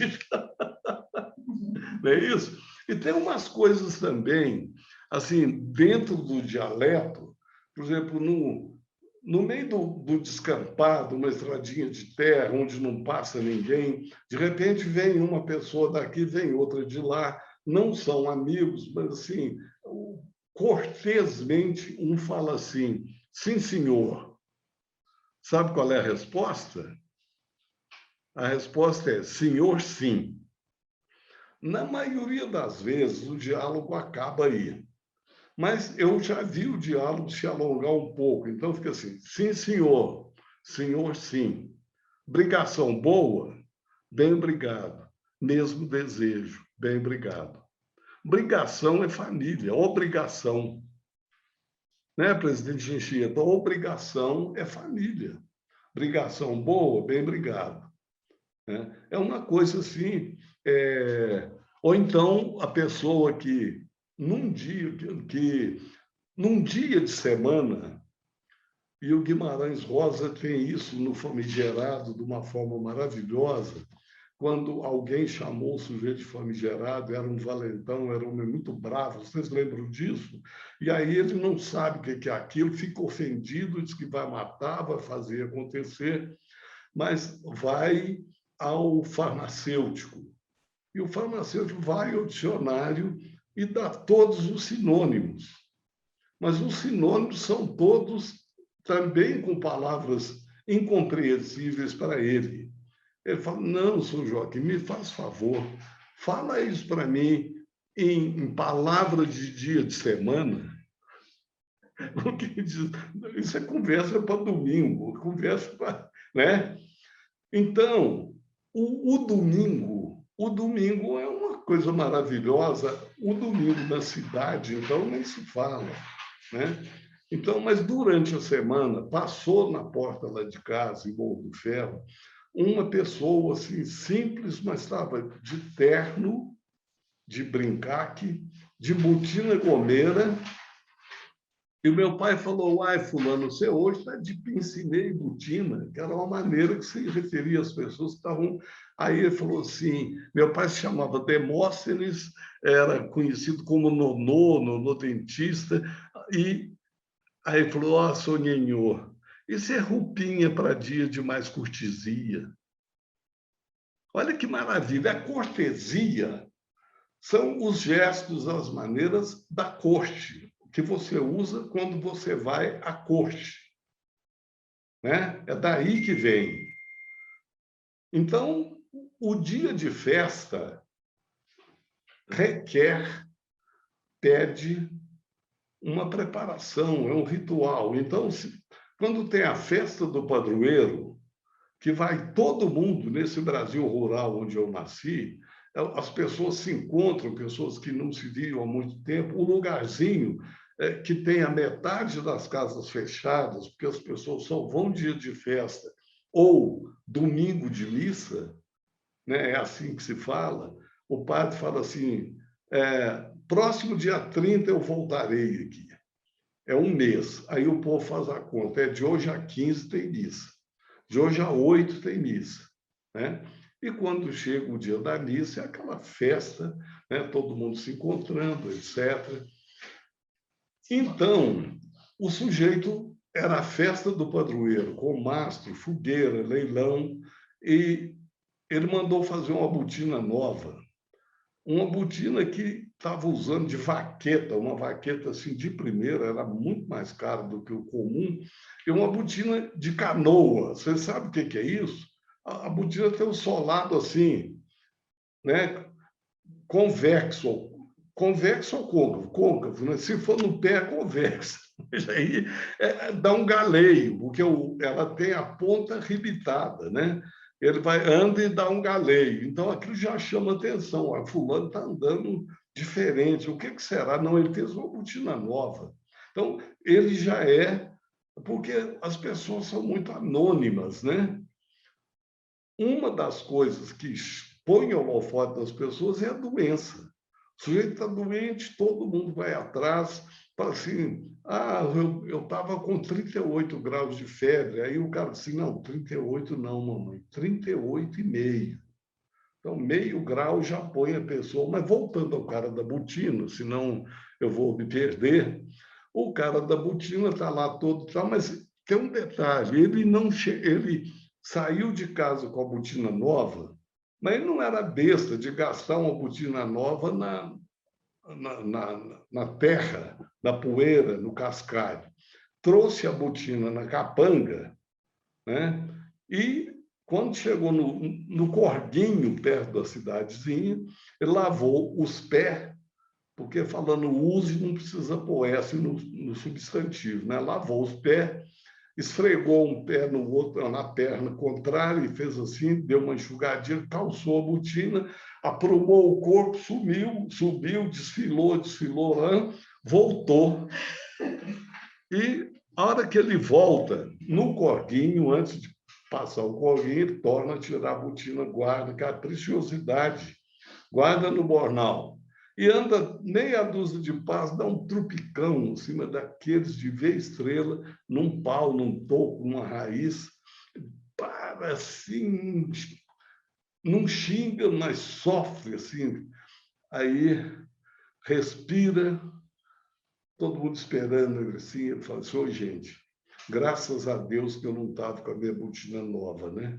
Não é isso? E tem umas coisas também, assim, dentro do dialeto, por exemplo, no meio do descampado, uma estradinha de terra, onde não passa ninguém, de repente vem uma pessoa daqui, vem outra de lá, não são amigos, mas, assim, cortesmente, um fala assim, sim, senhor. Sabe qual é a resposta? A resposta é senhor, sim. Na maioria das vezes, o diálogo acaba aí. Mas eu já vi o diálogo se alongar um pouco. Então, fica assim, sim, senhor. Senhor, sim. Brigação boa? Bem obrigado. Mesmo desejo? Bem obrigado. Brigação é família, obrigação. Né, presidente Anchieta? Obrigação é família. Brigação boa? Bem obrigado. É uma coisa assim... Ou então, a pessoa que, num dia de semana, e o Guimarães Rosa tem isso no Famigerado de uma forma maravilhosa, quando alguém chamou o sujeito de famigerado, era um valentão, era um homem muito bravo, vocês lembram disso? E aí ele não sabe o que é aquilo, fica ofendido, diz que vai matar, vai fazer acontecer, mas vai ao farmacêutico. E o farmacêutico vai ao dicionário e dá todos os sinônimos. Mas os sinônimos são todos também com palavras incompreensíveis para ele. Ele fala, não, senhor Joaquim, me faz favor, fala isso para mim em palavras de dia de semana. Isso é conversa para domingo, conversa para... Né? Então, o domingo é uma coisa maravilhosa. O domingo na cidade, então, nem se fala, né? Então, mas durante a semana, passou na porta lá de casa, em Morro do Ferro, uma pessoa assim, simples, mas estava de terno, de brincaque, de botina gomeira. E o meu pai falou, uai, fulano, você hoje está de pincinê e botina, que era uma maneira que se referia às pessoas que estavam... Aí ele falou assim, meu pai se chamava Demóstenes, era conhecido como Nonô dentista, e aí ele falou, sonhenhor, isso é roupinha para dia de mais cortesia. Olha que maravilha, a cortesia são os gestos, as maneiras da corte, que você usa quando você vai à corte. Né? É daí que vem. Então, o dia de festa pede uma preparação, é um ritual. Então, quando tem a festa do padroeiro, que vai todo mundo nesse Brasil rural onde eu nasci, as pessoas se encontram, pessoas que não se viam há muito tempo, um lugarzinho que tem a metade das casas fechadas, porque as pessoas só vão dia de festa ou domingo de missa, né? É assim que se fala. O padre fala assim, próximo dia 30 eu voltarei aqui. É um mês. Aí o povo faz a conta. De hoje a 15 tem missa. De hoje a 8 tem missa. Né? E quando chega o dia da missa, é aquela festa, né? Todo mundo se encontrando, etc. Então, o sujeito era a festa do padroeiro, com mastro, fogueira, leilão, e ele mandou fazer uma botina nova. Uma botina que estava usando de vaqueta, uma vaqueta assim de primeira, era muito mais cara do que o comum, e uma botina de canoa. Você sabe o que é isso? A botina tem um solado assim, né? Convexo. Convexo ou côncavo? Côncavo, né? Se for no pé, é convexo. Aí dá um galeio, porque ela tem a ponta ribitada, né? Ele anda e dá um galeio. Então, aquilo já chama atenção. O fulano está andando diferente. O que será? Não, ele fez uma botina nova. Então, ele já é... Porque as pessoas são muito anônimas, né? Uma das coisas que põe o holofote das pessoas é a doença. O sujeito está doente, todo mundo vai atrás, fala assim, eu estava com 38 graus de febre. Aí o cara disse, não, 38 não, mamãe, 38,5. Então, meio grau já põe a pessoa. Mas voltando ao cara da botina, senão eu vou me perder, o cara da botina está lá todo, mas tem um detalhe, ele saiu de casa com a botina nova, mas ele não era besta de gastar uma botina nova na terra, na poeira, no cascalho. Trouxe a botina na capanga, né? E, quando chegou no Corguinho, perto da cidadezinha, ele lavou os pés, porque falando use não precisa pôr S no substantivo, né? Lavou os pés, esfregou um pé no outro, na perna contrária, e fez assim, deu uma enxugadinha, calçou a botina, aprumou o corpo, subiu, desfilou, voltou. E a hora que ele volta no corguinho, antes de passar o corguinho, ele torna a tirar a botina, guarda, que é a preciosidade, guarda no bornal. E anda meia dúzia de passos, dá um trupicão em cima daqueles de ver estrela, num pau, num toco, numa raiz. Para assim, não xinga, mas sofre assim. Aí respira, todo mundo esperando ele assim. Ele fala assim, ô, gente, graças a Deus que eu não estava com a minha botina nova, né?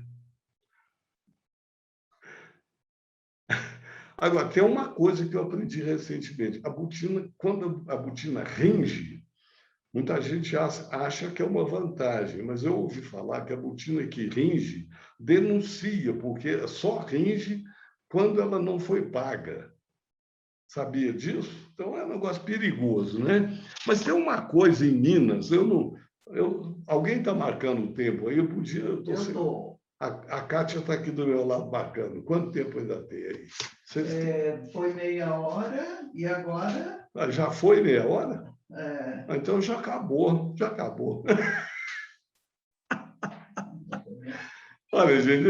Agora, tem uma coisa que eu aprendi recentemente. A botina, quando a botina ringe, muita gente acha que é uma vantagem, mas eu ouvi falar que a botina que ringe denuncia, porque só ringe quando ela não foi paga. Sabia disso? Então é um negócio perigoso, né? Mas tem uma coisa em Minas, alguém está marcando o tempo aí, eu estou. A Kátia está aqui do meu lado marcando. Quanto tempo ainda tem aí? Foi meia hora e agora... Já foi meia hora? É... Então já acabou, já acabou. Olha, gente,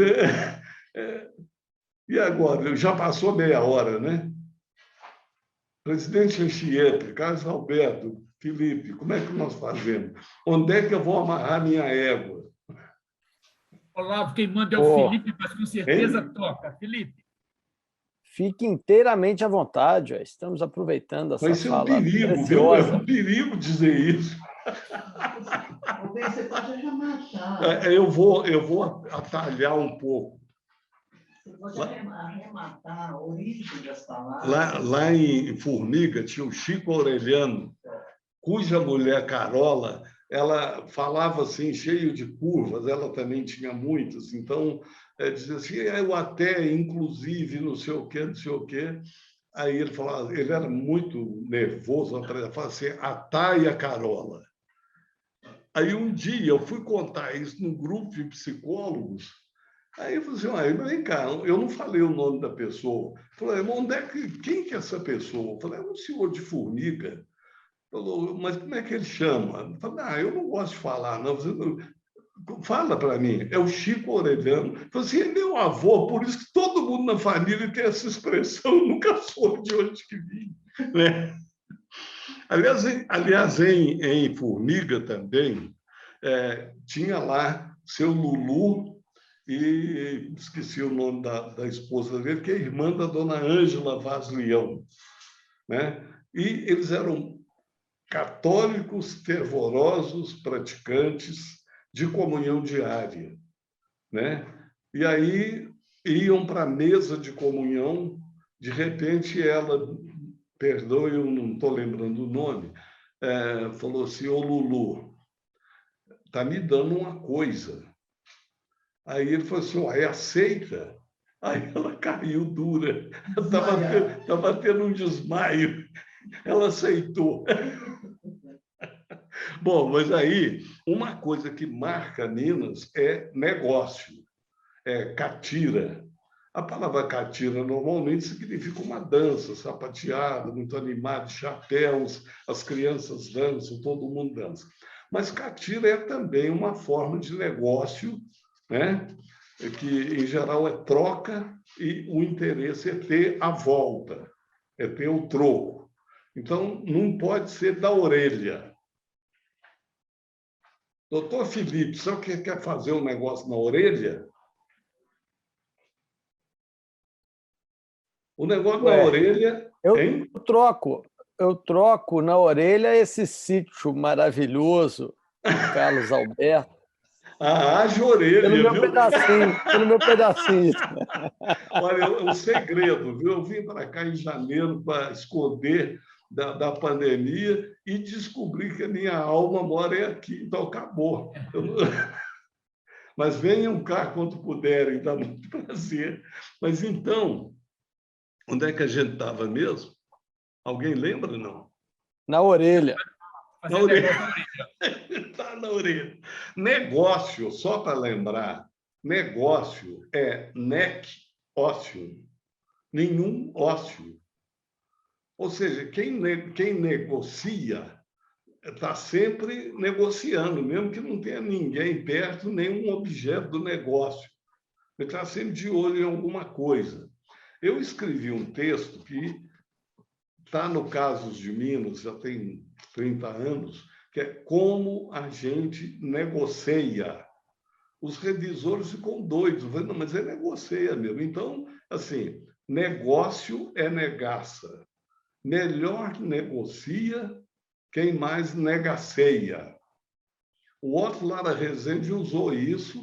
e agora? Já passou meia hora, né? Presidente Anchieta, Carlos Alberto, Felipe, como é que nós fazemos? Onde é que eu vou amarrar minha égua? Olavo, quem manda é o Felipe, mas com certeza Hein? toca. Felipe. Fique inteiramente à vontade, estamos aproveitando essa fala preciosa. Viu? É um perigo dizer isso. Você pode arrematar. Eu vou atalhar um pouco. Você pode arrematar a origem das palavras. Lá em Formiga tinha o Chico Aureliano, cuja mulher Carola, ela falava assim, cheio de curvas, ela também tinha muitas, então dizia assim, eu até, inclusive, não sei o quê, não sei o quê. Aí ele falava, ele era muito nervoso, ele falava assim, a Taia Carola. Aí um dia eu fui contar isso num grupo de psicólogos, aí eu falei assim, vem cá, eu não falei o nome da pessoa. Eu falei, quem que é essa pessoa? Eu falei, é um senhor de Formiga. Falou, mas como é que ele chama? Eu falei, eu não gosto de falar, não. Fala para mim, é o Chico Aureliano. Eu falei assim, é meu avô, por isso que todo mundo na família tem essa expressão, eu nunca soube de onde que vim. né? Aliás em Formiga também, tinha lá seu Lulu, e esqueci o nome da esposa dele, que é irmã da dona Ângela Vaz Leão, né? E eles eram católicos fervorosos, praticantes de comunhão diária, né? E aí iam para a mesa de comunhão, de repente ela, perdoe, eu não estou lembrando o nome, falou assim: ô Lulu, está me dando uma coisa. Aí ele falou assim: ué, aceita? Aí ela caiu dura, estava tendo um desmaio, ela aceitou. Bom, mas aí, uma coisa que marca Minas é negócio, é catira. A palavra catira normalmente significa uma dança, sapateada, muito animada, chapéus, as crianças dançam, todo mundo dança. Mas catira é também uma forma de negócio, né? Que, em geral, é troca e o interesse é ter a volta, é ter o troco. Então, não pode ser da orelha. Doutor Felipe, só que quer fazer um negócio na orelha? O negócio na orelha, hein? Eu troco na orelha esse sítio maravilhoso do Carlos Alberto. Haja orelha, pelo meu viu? pelo meu pedacinho. Olha, é um segredo, viu? Eu vim para cá em janeiro para esconder da pandemia e descobri que a minha alma mora aqui, então acabou. Mas venham cá quando puderem, dá muito prazer. Mas então, onde é que a gente estava mesmo? Alguém lembra, não? Na orelha. Na orelha. Está na orelha. Negócio, só para lembrar, negócio é nec ócio, nenhum ócio. Ou seja, quem negocia está sempre negociando, mesmo que não tenha ninguém perto, nenhum objeto do negócio. Ele está sempre de olho em alguma coisa. Eu escrevi um texto que está no Casos de Minas, já tem 30 anos, que é como a gente negocia. Os revisores ficam doidos, falam, não, mas é negocia mesmo. Então, assim, negócio é negaça. Melhor negocia quem mais negaceia. O Otto Lara Rezende usou isso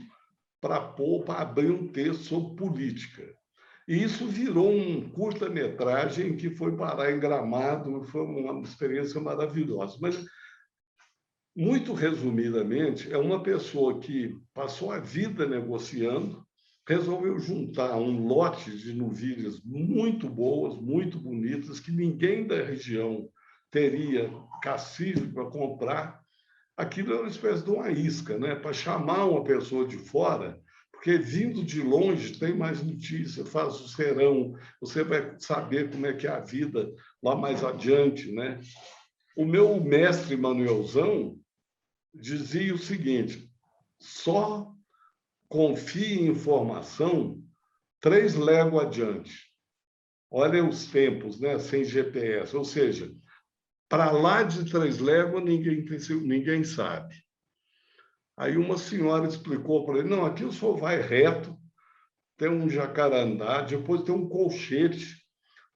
para abrir um texto sobre política. E isso virou um curta-metragem que foi parar em Gramado, foi uma experiência maravilhosa. Mas, muito resumidamente, é uma pessoa que passou a vida negociando, resolveu juntar um lote de novilhas muito boas, muito bonitas, que ninguém da região teria cacife para comprar. Aquilo é uma espécie de uma isca, né? Para chamar uma pessoa de fora, porque vindo de longe tem mais notícia, faz o serão, você vai saber como é que é a vida lá mais adiante, né? O meu mestre Manuelzão dizia o seguinte: só confie em informação 3 léguas adiante. Olha os tempos, né? Sem GPS, ou seja, para lá de 3 léguas ninguém sabe. Aí uma senhora explicou para ele: não, aqui o senhor vai reto, tem um jacarandá, depois tem um colchete,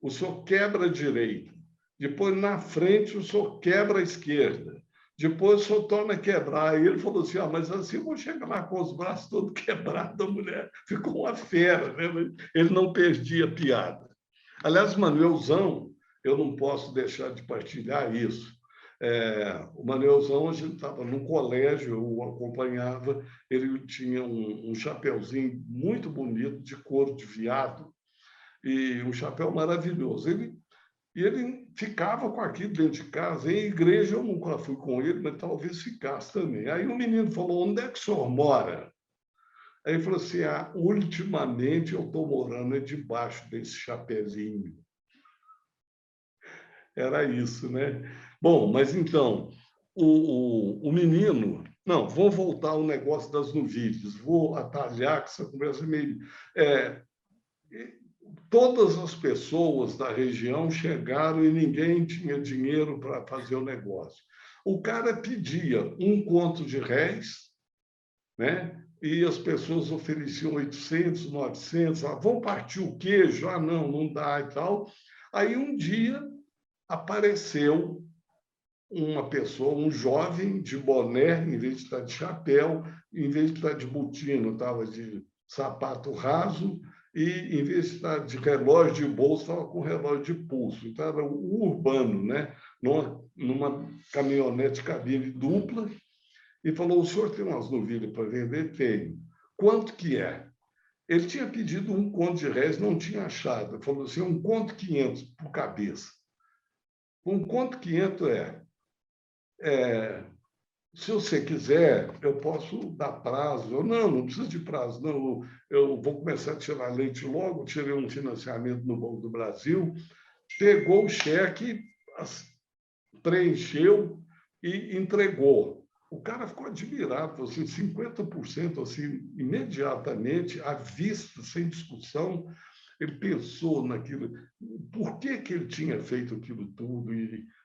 o senhor quebra a direita, depois na frente o senhor quebra a esquerda, depois o senhor torna a quebrar. Aí ele falou assim: mas assim eu vou chegar lá com os braços todos quebrados. A mulher ficou uma fera, né? Ele não perdia a piada. Aliás, Manuelzão, eu não posso deixar de partilhar isso. O Manuelzão, a gente estava no colégio, eu o acompanhava, ele tinha um chapeuzinho muito bonito, de couro de veado, e um chapéu maravilhoso. Ele ficava com aquilo dentro de casa. Em igreja eu nunca fui com ele, mas talvez ficasse também. Aí o menino falou: onde é que o senhor mora? Aí ele falou assim: ultimamente eu estou morando debaixo desse chapéuzinho. Era isso, né? Bom, mas então, o menino... Não, vou voltar ao negócio das novilhas, vou atalhar, que essa conversa é meio... todas as pessoas da região chegaram e ninguém tinha dinheiro para fazer o negócio. O cara pedia um conto de réis, né? E as pessoas ofereciam 800, 900, vão partir o queijo? Ah, não dá e tal. Aí, um dia, apareceu uma pessoa, um jovem de boné, em vez de estar de chapéu, em vez de estar de botina, estava de sapato raso, e em vez de estar de relógio de bolso, estava com relógio de pulso. Então, era o urbano, né? Numa caminhonete cabine dupla, e falou: o senhor tem umas novilhas para vender? Tenho. Quanto que é? Ele tinha pedido um conto de réis, não tinha achado. Ele falou assim: um conto 500 por cabeça. Um conto 500 se você quiser, eu posso dar prazo. Não precisa de prazo, não. Eu vou começar a tirar leite logo. Tirei um financiamento no Banco do Brasil, pegou o cheque, preencheu e entregou. O cara ficou admirado, assim, 50%, assim, imediatamente, à vista, sem discussão. Ele pensou naquilo, por que ele tinha feito aquilo tudo,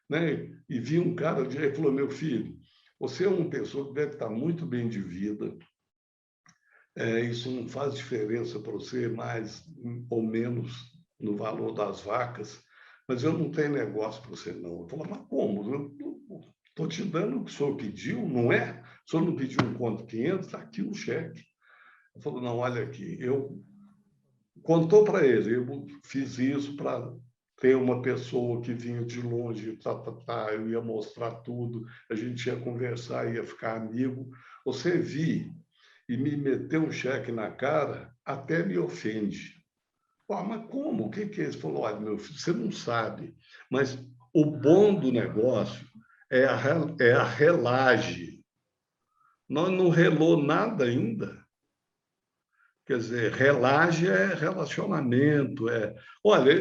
né? E viu um cara, ele falou: meu filho, você é uma pessoa que deve estar muito bem de vida, isso não faz diferença para você mais ou menos no valor das vacas, mas eu não tenho negócio para você, não. Eu falei: mas como? Eu estou te dando o que o senhor pediu, não é? O senhor não pediu um conto 500? Está aqui o cheque. Ele falou: não, olha aqui, contou para ele, eu fiz isso para ter uma pessoa que vinha de longe, eu ia mostrar tudo, a gente ia conversar, ia ficar amigo. Você vir e me meter um cheque na cara, até me ofende. Pô, mas como? O que é isso? Ele falou: olha, meu filho, você não sabe, mas o bom do negócio é a relage. Nós não relou nada ainda. Quer dizer, relage é relacionamento. Olha,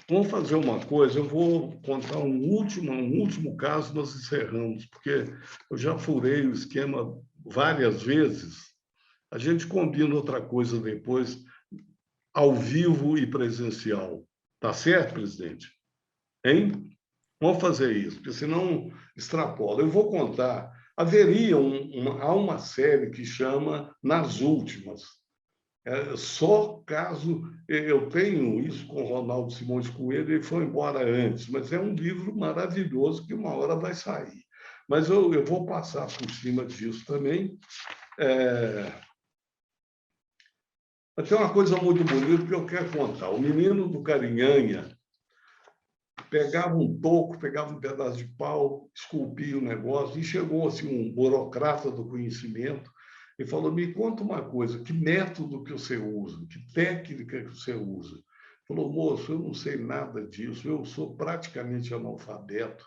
vamos fazer uma coisa, eu vou contar um último caso, nós encerramos, porque eu já furei o esquema várias vezes. A gente combina outra coisa depois, ao vivo e presencial. Tá certo, presidente? Hein? Vamos fazer isso, porque senão extrapola. Eu vou contar. Há uma série que chama Nas Últimas. Só caso eu tenho isso com o Ronaldo Simões Coelho, ele foi embora antes, mas é um livro maravilhoso que uma hora vai sair. Mas eu vou passar por cima disso também. Mas tem uma coisa muito bonita que eu quero contar. O menino do Carinhanha pegava um toco, pegava um pedaço de pau, esculpia o negócio, e chegou assim um burocrata do conhecimento e falou: me conta uma coisa, que método que você usa, que técnica que você usa? Falou: moço, eu não sei nada disso, eu sou praticamente analfabeto,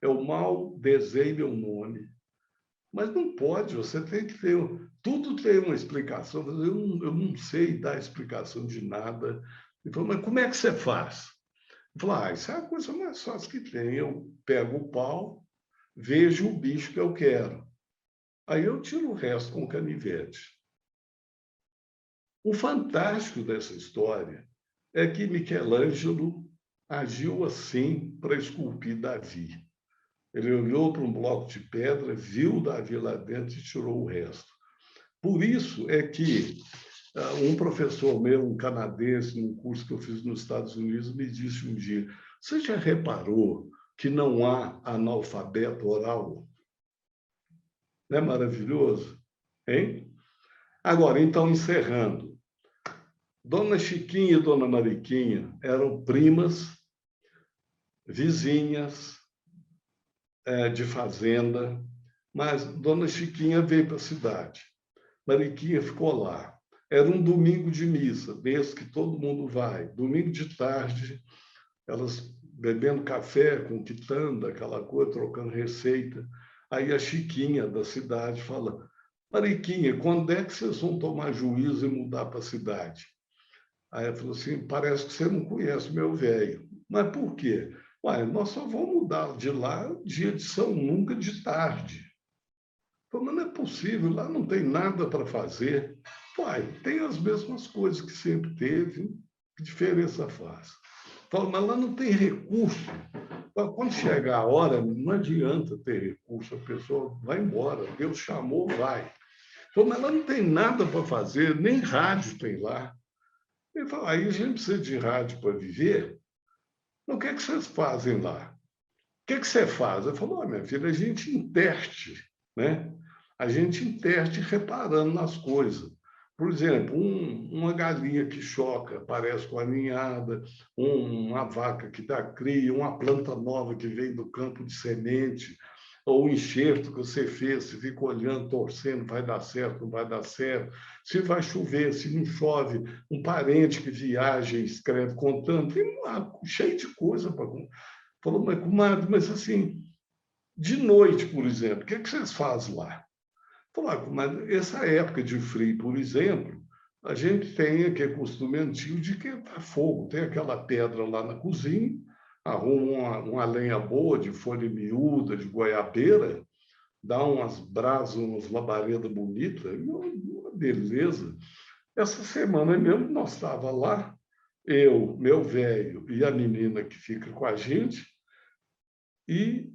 eu mal desenho meu nome. Mas não pode, você tem que ter... Tudo tem uma explicação, eu não sei dar explicação de nada. Ele falou: mas como é que você faz? Eu falei: isso é a coisa mais fácil que tem. Eu pego o pau, vejo o bicho que eu quero. Aí eu tiro o resto com canivete. O fantástico dessa história é que Michelangelo agiu assim para esculpir Davi. Ele olhou para um bloco de pedra, viu Davi lá dentro e tirou o resto. Por isso é que um professor meu, um canadense, num curso que eu fiz nos Estados Unidos, me disse um dia: você já reparou que não há analfabeto oral? Não é maravilhoso? Hein? Agora, então, encerrando. Dona Chiquinha e Dona Mariquinha eram primas, vizinhas de fazenda, mas Dona Chiquinha veio para a cidade. Mariquinha ficou lá. Era um domingo de missa, desse que todo mundo vai. Domingo de tarde, elas bebendo café, com quitanda, aquela coisa, trocando receita. Aí a Chiquinha da cidade fala: Mariquinha, quando é que vocês vão tomar juízo e mudar para a cidade? Aí ela falou assim: parece que você não conhece meu velho. Mas por quê? Uai, nós só vamos mudar de lá dia de São Nunca de tarde. Falei: mas não é possível, lá não tem nada para fazer. Uai, tem as mesmas coisas que sempre teve. Que diferença faz? Falo, mas lá não tem recurso. Quando chegar a hora, não adianta ter recurso, a pessoa vai embora. Deus chamou, vai. Falo, mas lá não tem nada para fazer, nem rádio tem lá. Ele falou, aí a gente precisa de rádio para viver. Então, o que é que vocês fazem lá? O que é que você faz? Eu falo, minha filha, a gente interte, né? A gente interte reparando nas coisas. Por exemplo, uma galinha que choca, parece com a ninhada, uma vaca que dá cria, uma planta nova que vem do campo de semente, ou um enxerto que você fez, você fica olhando, torcendo, vai dar certo, não vai dar certo, se vai chover, se não chove, um parente que viaja e escreve contando, tem cheio de coisa para contar. Falou, mas, comadre, mas assim, de noite, por exemplo, o que é que vocês fazem lá? Falou, mas essa época de frio, por exemplo, a gente tem aquele costume antigo de quentar fogo. Tem aquela pedra lá na cozinha, arruma uma lenha boa de folha miúda, de goiabeira, dá umas brasas, umas labaredas bonitas, uma beleza. Essa semana mesmo nós estávamos lá, eu, meu velho e a menina que fica com a gente, e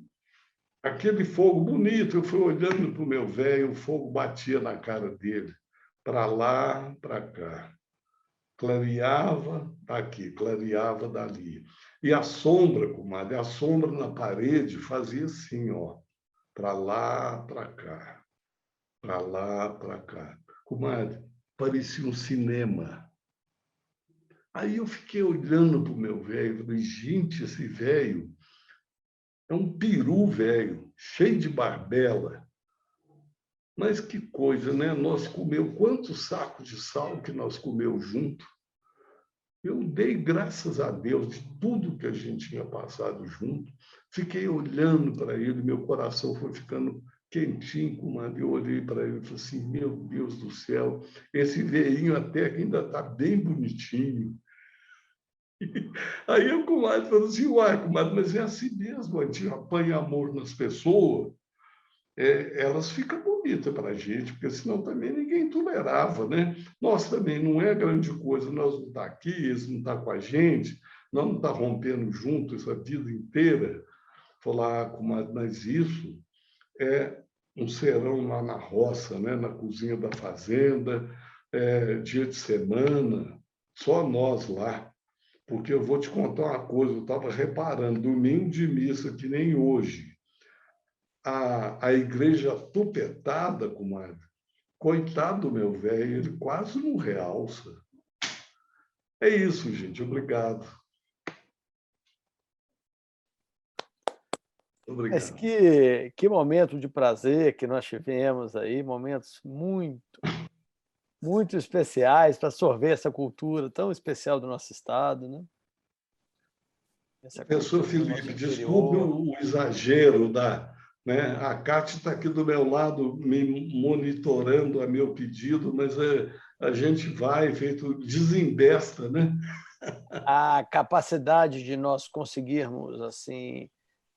aquele fogo bonito, eu fui olhando para o meu velho, o fogo batia na cara dele, para lá, para cá. Clareava aqui, clareava dali. E a sombra, comadre, a sombra na parede fazia assim, ó, para lá, para cá, para lá, para cá. Comadre, parecia um cinema. Aí eu fiquei olhando para o meu velho, falei, gente, esse velho é um peru velho, cheio de barbela. Mas que coisa, né? Nós comeu quantos sacos de sal que nós comeu junto. Eu dei graças a Deus de tudo que a gente tinha passado junto. Fiquei olhando para ele, meu coração foi ficando quentinho, comadre. Eu olhei para ele e falei assim, meu Deus do céu, esse veinho até que ainda está bem bonitinho. Aí o comadre falou assim, uai, comadre, mas é assim mesmo, a gente apanha amor nas pessoas, elas ficam bonitas para a gente, porque senão também ninguém tolerava, né? Nós também não é grande coisa, nós não está aqui, eles não estão com a gente, nós não está rompendo juntos essa vida inteira. Falar, comadre, mas isso é um serão lá na roça, né? Na cozinha da fazenda, dia de semana, só nós lá. Porque eu vou te contar uma coisa, eu estava reparando, domingo de missa, que nem hoje, a igreja tupetada, comadre, coitado do meu velho, ele quase não realça. É isso, gente, obrigado. Mas Obrigado. que momento de prazer que nós tivemos aí, momentos muito, muito especiais para sorver essa cultura tão especial do nosso estado, né? Essa Professor cultura do nosso Felipe, desculpe interior. o exagero né? A Cátia está aqui do meu lado, me monitorando a meu pedido, mas a gente vai feito desembesta, né? A capacidade de nós conseguirmos assim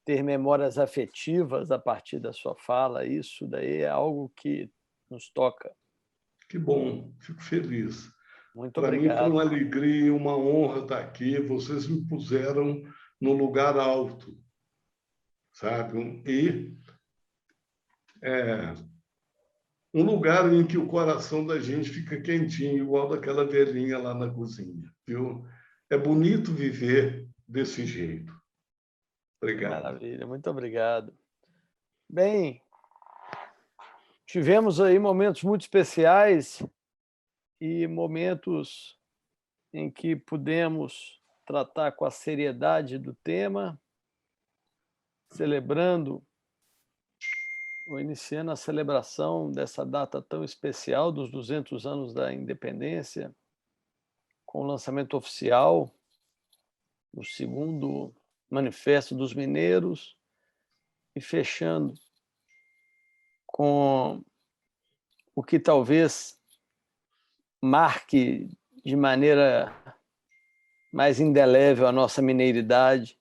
ter memórias afetivas a partir da sua fala, isso daí é algo que nos toca. Que bom, fico feliz. Muito Para mim foi obrigado. uma alegria e uma honra estar aqui. Vocês me puseram no lugar alto, sabe? E um lugar em que o coração da gente fica quentinho, igual daquela velhinha lá na cozinha, viu? É bonito viver desse jeito. Obrigado. Maravilha, muito obrigado. Bem, tivemos aí momentos muito especiais e momentos em que pudemos tratar com a seriedade do tema, celebrando ou iniciando a celebração dessa data tão especial dos 200 anos da independência, com o lançamento oficial do segundo Manifesto dos Mineiros e fechando com o que talvez marque de maneira mais indelével a nossa mineiridade,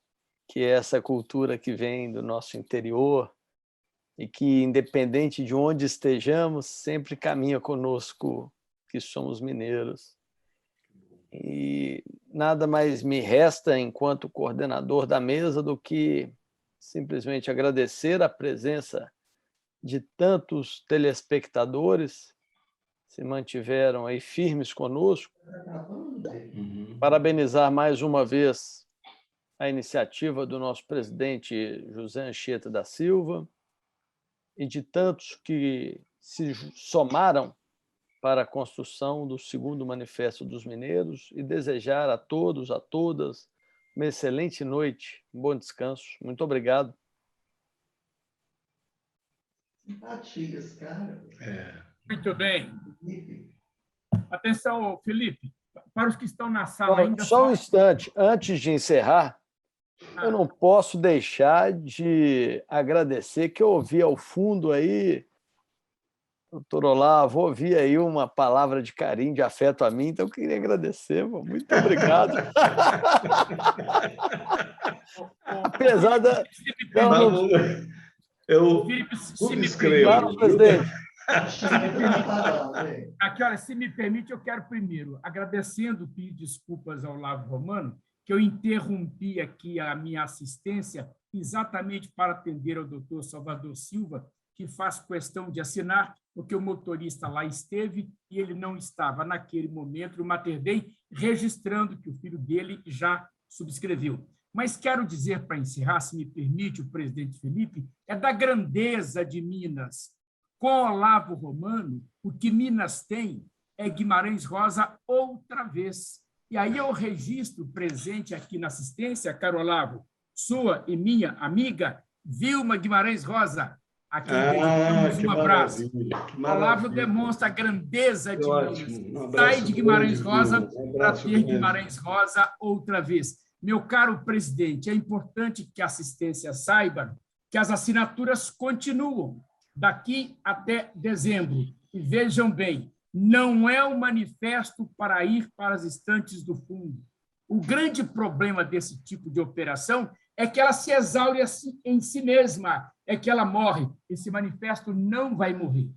que é essa cultura que vem do nosso interior e que, independente de onde estejamos, sempre caminha conosco, que somos mineiros. E nada mais me resta, enquanto coordenador da mesa, do que simplesmente agradecer a presença de tantos telespectadores que se mantiveram aí firmes conosco, parabenizar mais uma vez a iniciativa do nosso presidente José Anchieta da Silva e de tantos que se somaram para a construção do segundo Manifesto dos Mineiros, e desejar a todos, a todas, uma excelente noite, um bom descanso. Muito obrigado. Simpatias, cara. Muito bem. Atenção, Felipe, para os que estão na sala ainda... Só um instante, antes de encerrar, eu não posso deixar de agradecer, que eu ouvi ao fundo aí, doutor Olavo, ouvi aí uma palavra de carinho, de afeto a mim, então eu queria agradecer, muito obrigado. Apesar da... Eu subscrevo. Claro, presidente. Aqui, olha, se me permite, eu quero primeiro, agradecendo, pedir desculpas ao Olavo Romano, que eu interrompi aqui a minha assistência exatamente para atender ao doutor Salvador Silva, que faz questão de assinar, porque o motorista lá esteve e ele não estava naquele momento, o Mater Dei, registrando que o filho dele já subscreveu. Mas quero dizer, para encerrar, se me permite, o presidente Felipe, é da grandeza de Minas. Com Olavo Romano, o que Minas tem é Guimarães Rosa outra vez. E aí eu registro presente aqui na assistência, caro Olavo, sua e minha amiga, Vilma Guimarães Rosa, a quem dedicamos um abraço. Olavo demonstra a grandeza de Minas. Sai de Guimarães Rosa para ter Guimarães Rosa outra vez. Meu caro presidente, é importante que a assistência saiba que as assinaturas continuam daqui até dezembro. E vejam bem, não é um manifesto para ir para as estantes do fundo. O grande problema desse tipo de operação é que ela se exaure em si mesma, é que ela morre. Esse manifesto não vai morrer.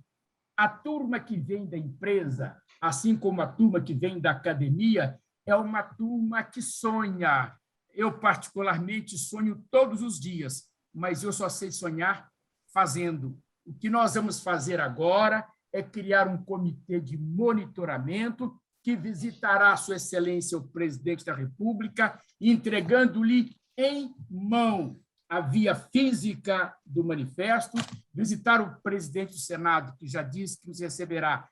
A turma que vem da empresa, assim como a turma que vem da academia, é uma turma que sonha. Eu, particularmente, sonho todos os dias, mas eu só sei sonhar fazendo. O que nós vamos fazer agora é criar um comitê de monitoramento que visitará Sua Excelência o Presidente da República, entregando-lhe em mão a via física do manifesto, visitar o presidente do Senado, que já disse que nos receberá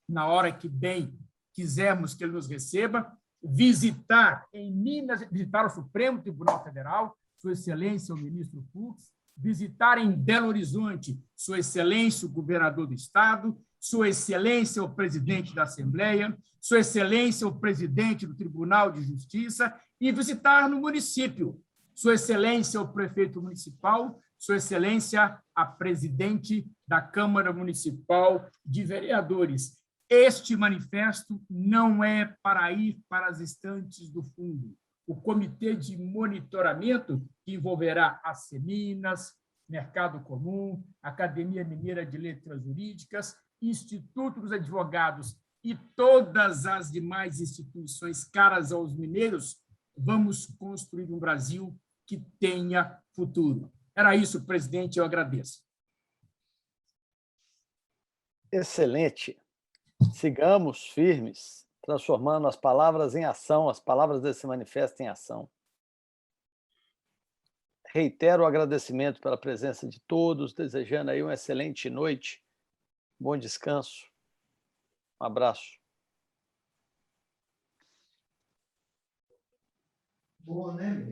na hora que bem quisermos que ele nos receba, visitar em Minas, visitar o Supremo Tribunal Federal, Sua Excelência o ministro Fux, visitar em Belo Horizonte Sua Excelência o governador do Estado, Sua Excelência o presidente da Assembleia, Sua Excelência o presidente do Tribunal de Justiça, e visitar no município Sua Excelência o prefeito municipal, Sua Excelência a presidente da Câmara Municipal de Vereadores. Este manifesto não é para ir para as estantes do fundo. O comitê de monitoramento, que envolverá a Seminas, Mercado Comum, Academia Mineira de Letras Jurídicas, Instituto dos Advogados e todas as demais instituições caras aos mineiros, vamos construir um Brasil que tenha futuro. Era isso, presidente, eu agradeço. Excelente. Sigamos firmes, transformando as palavras em ação, as palavras desse manifesto em ação. Reitero o agradecimento pela presença de todos, desejando aí uma excelente noite, bom descanso, um abraço. Boa, né,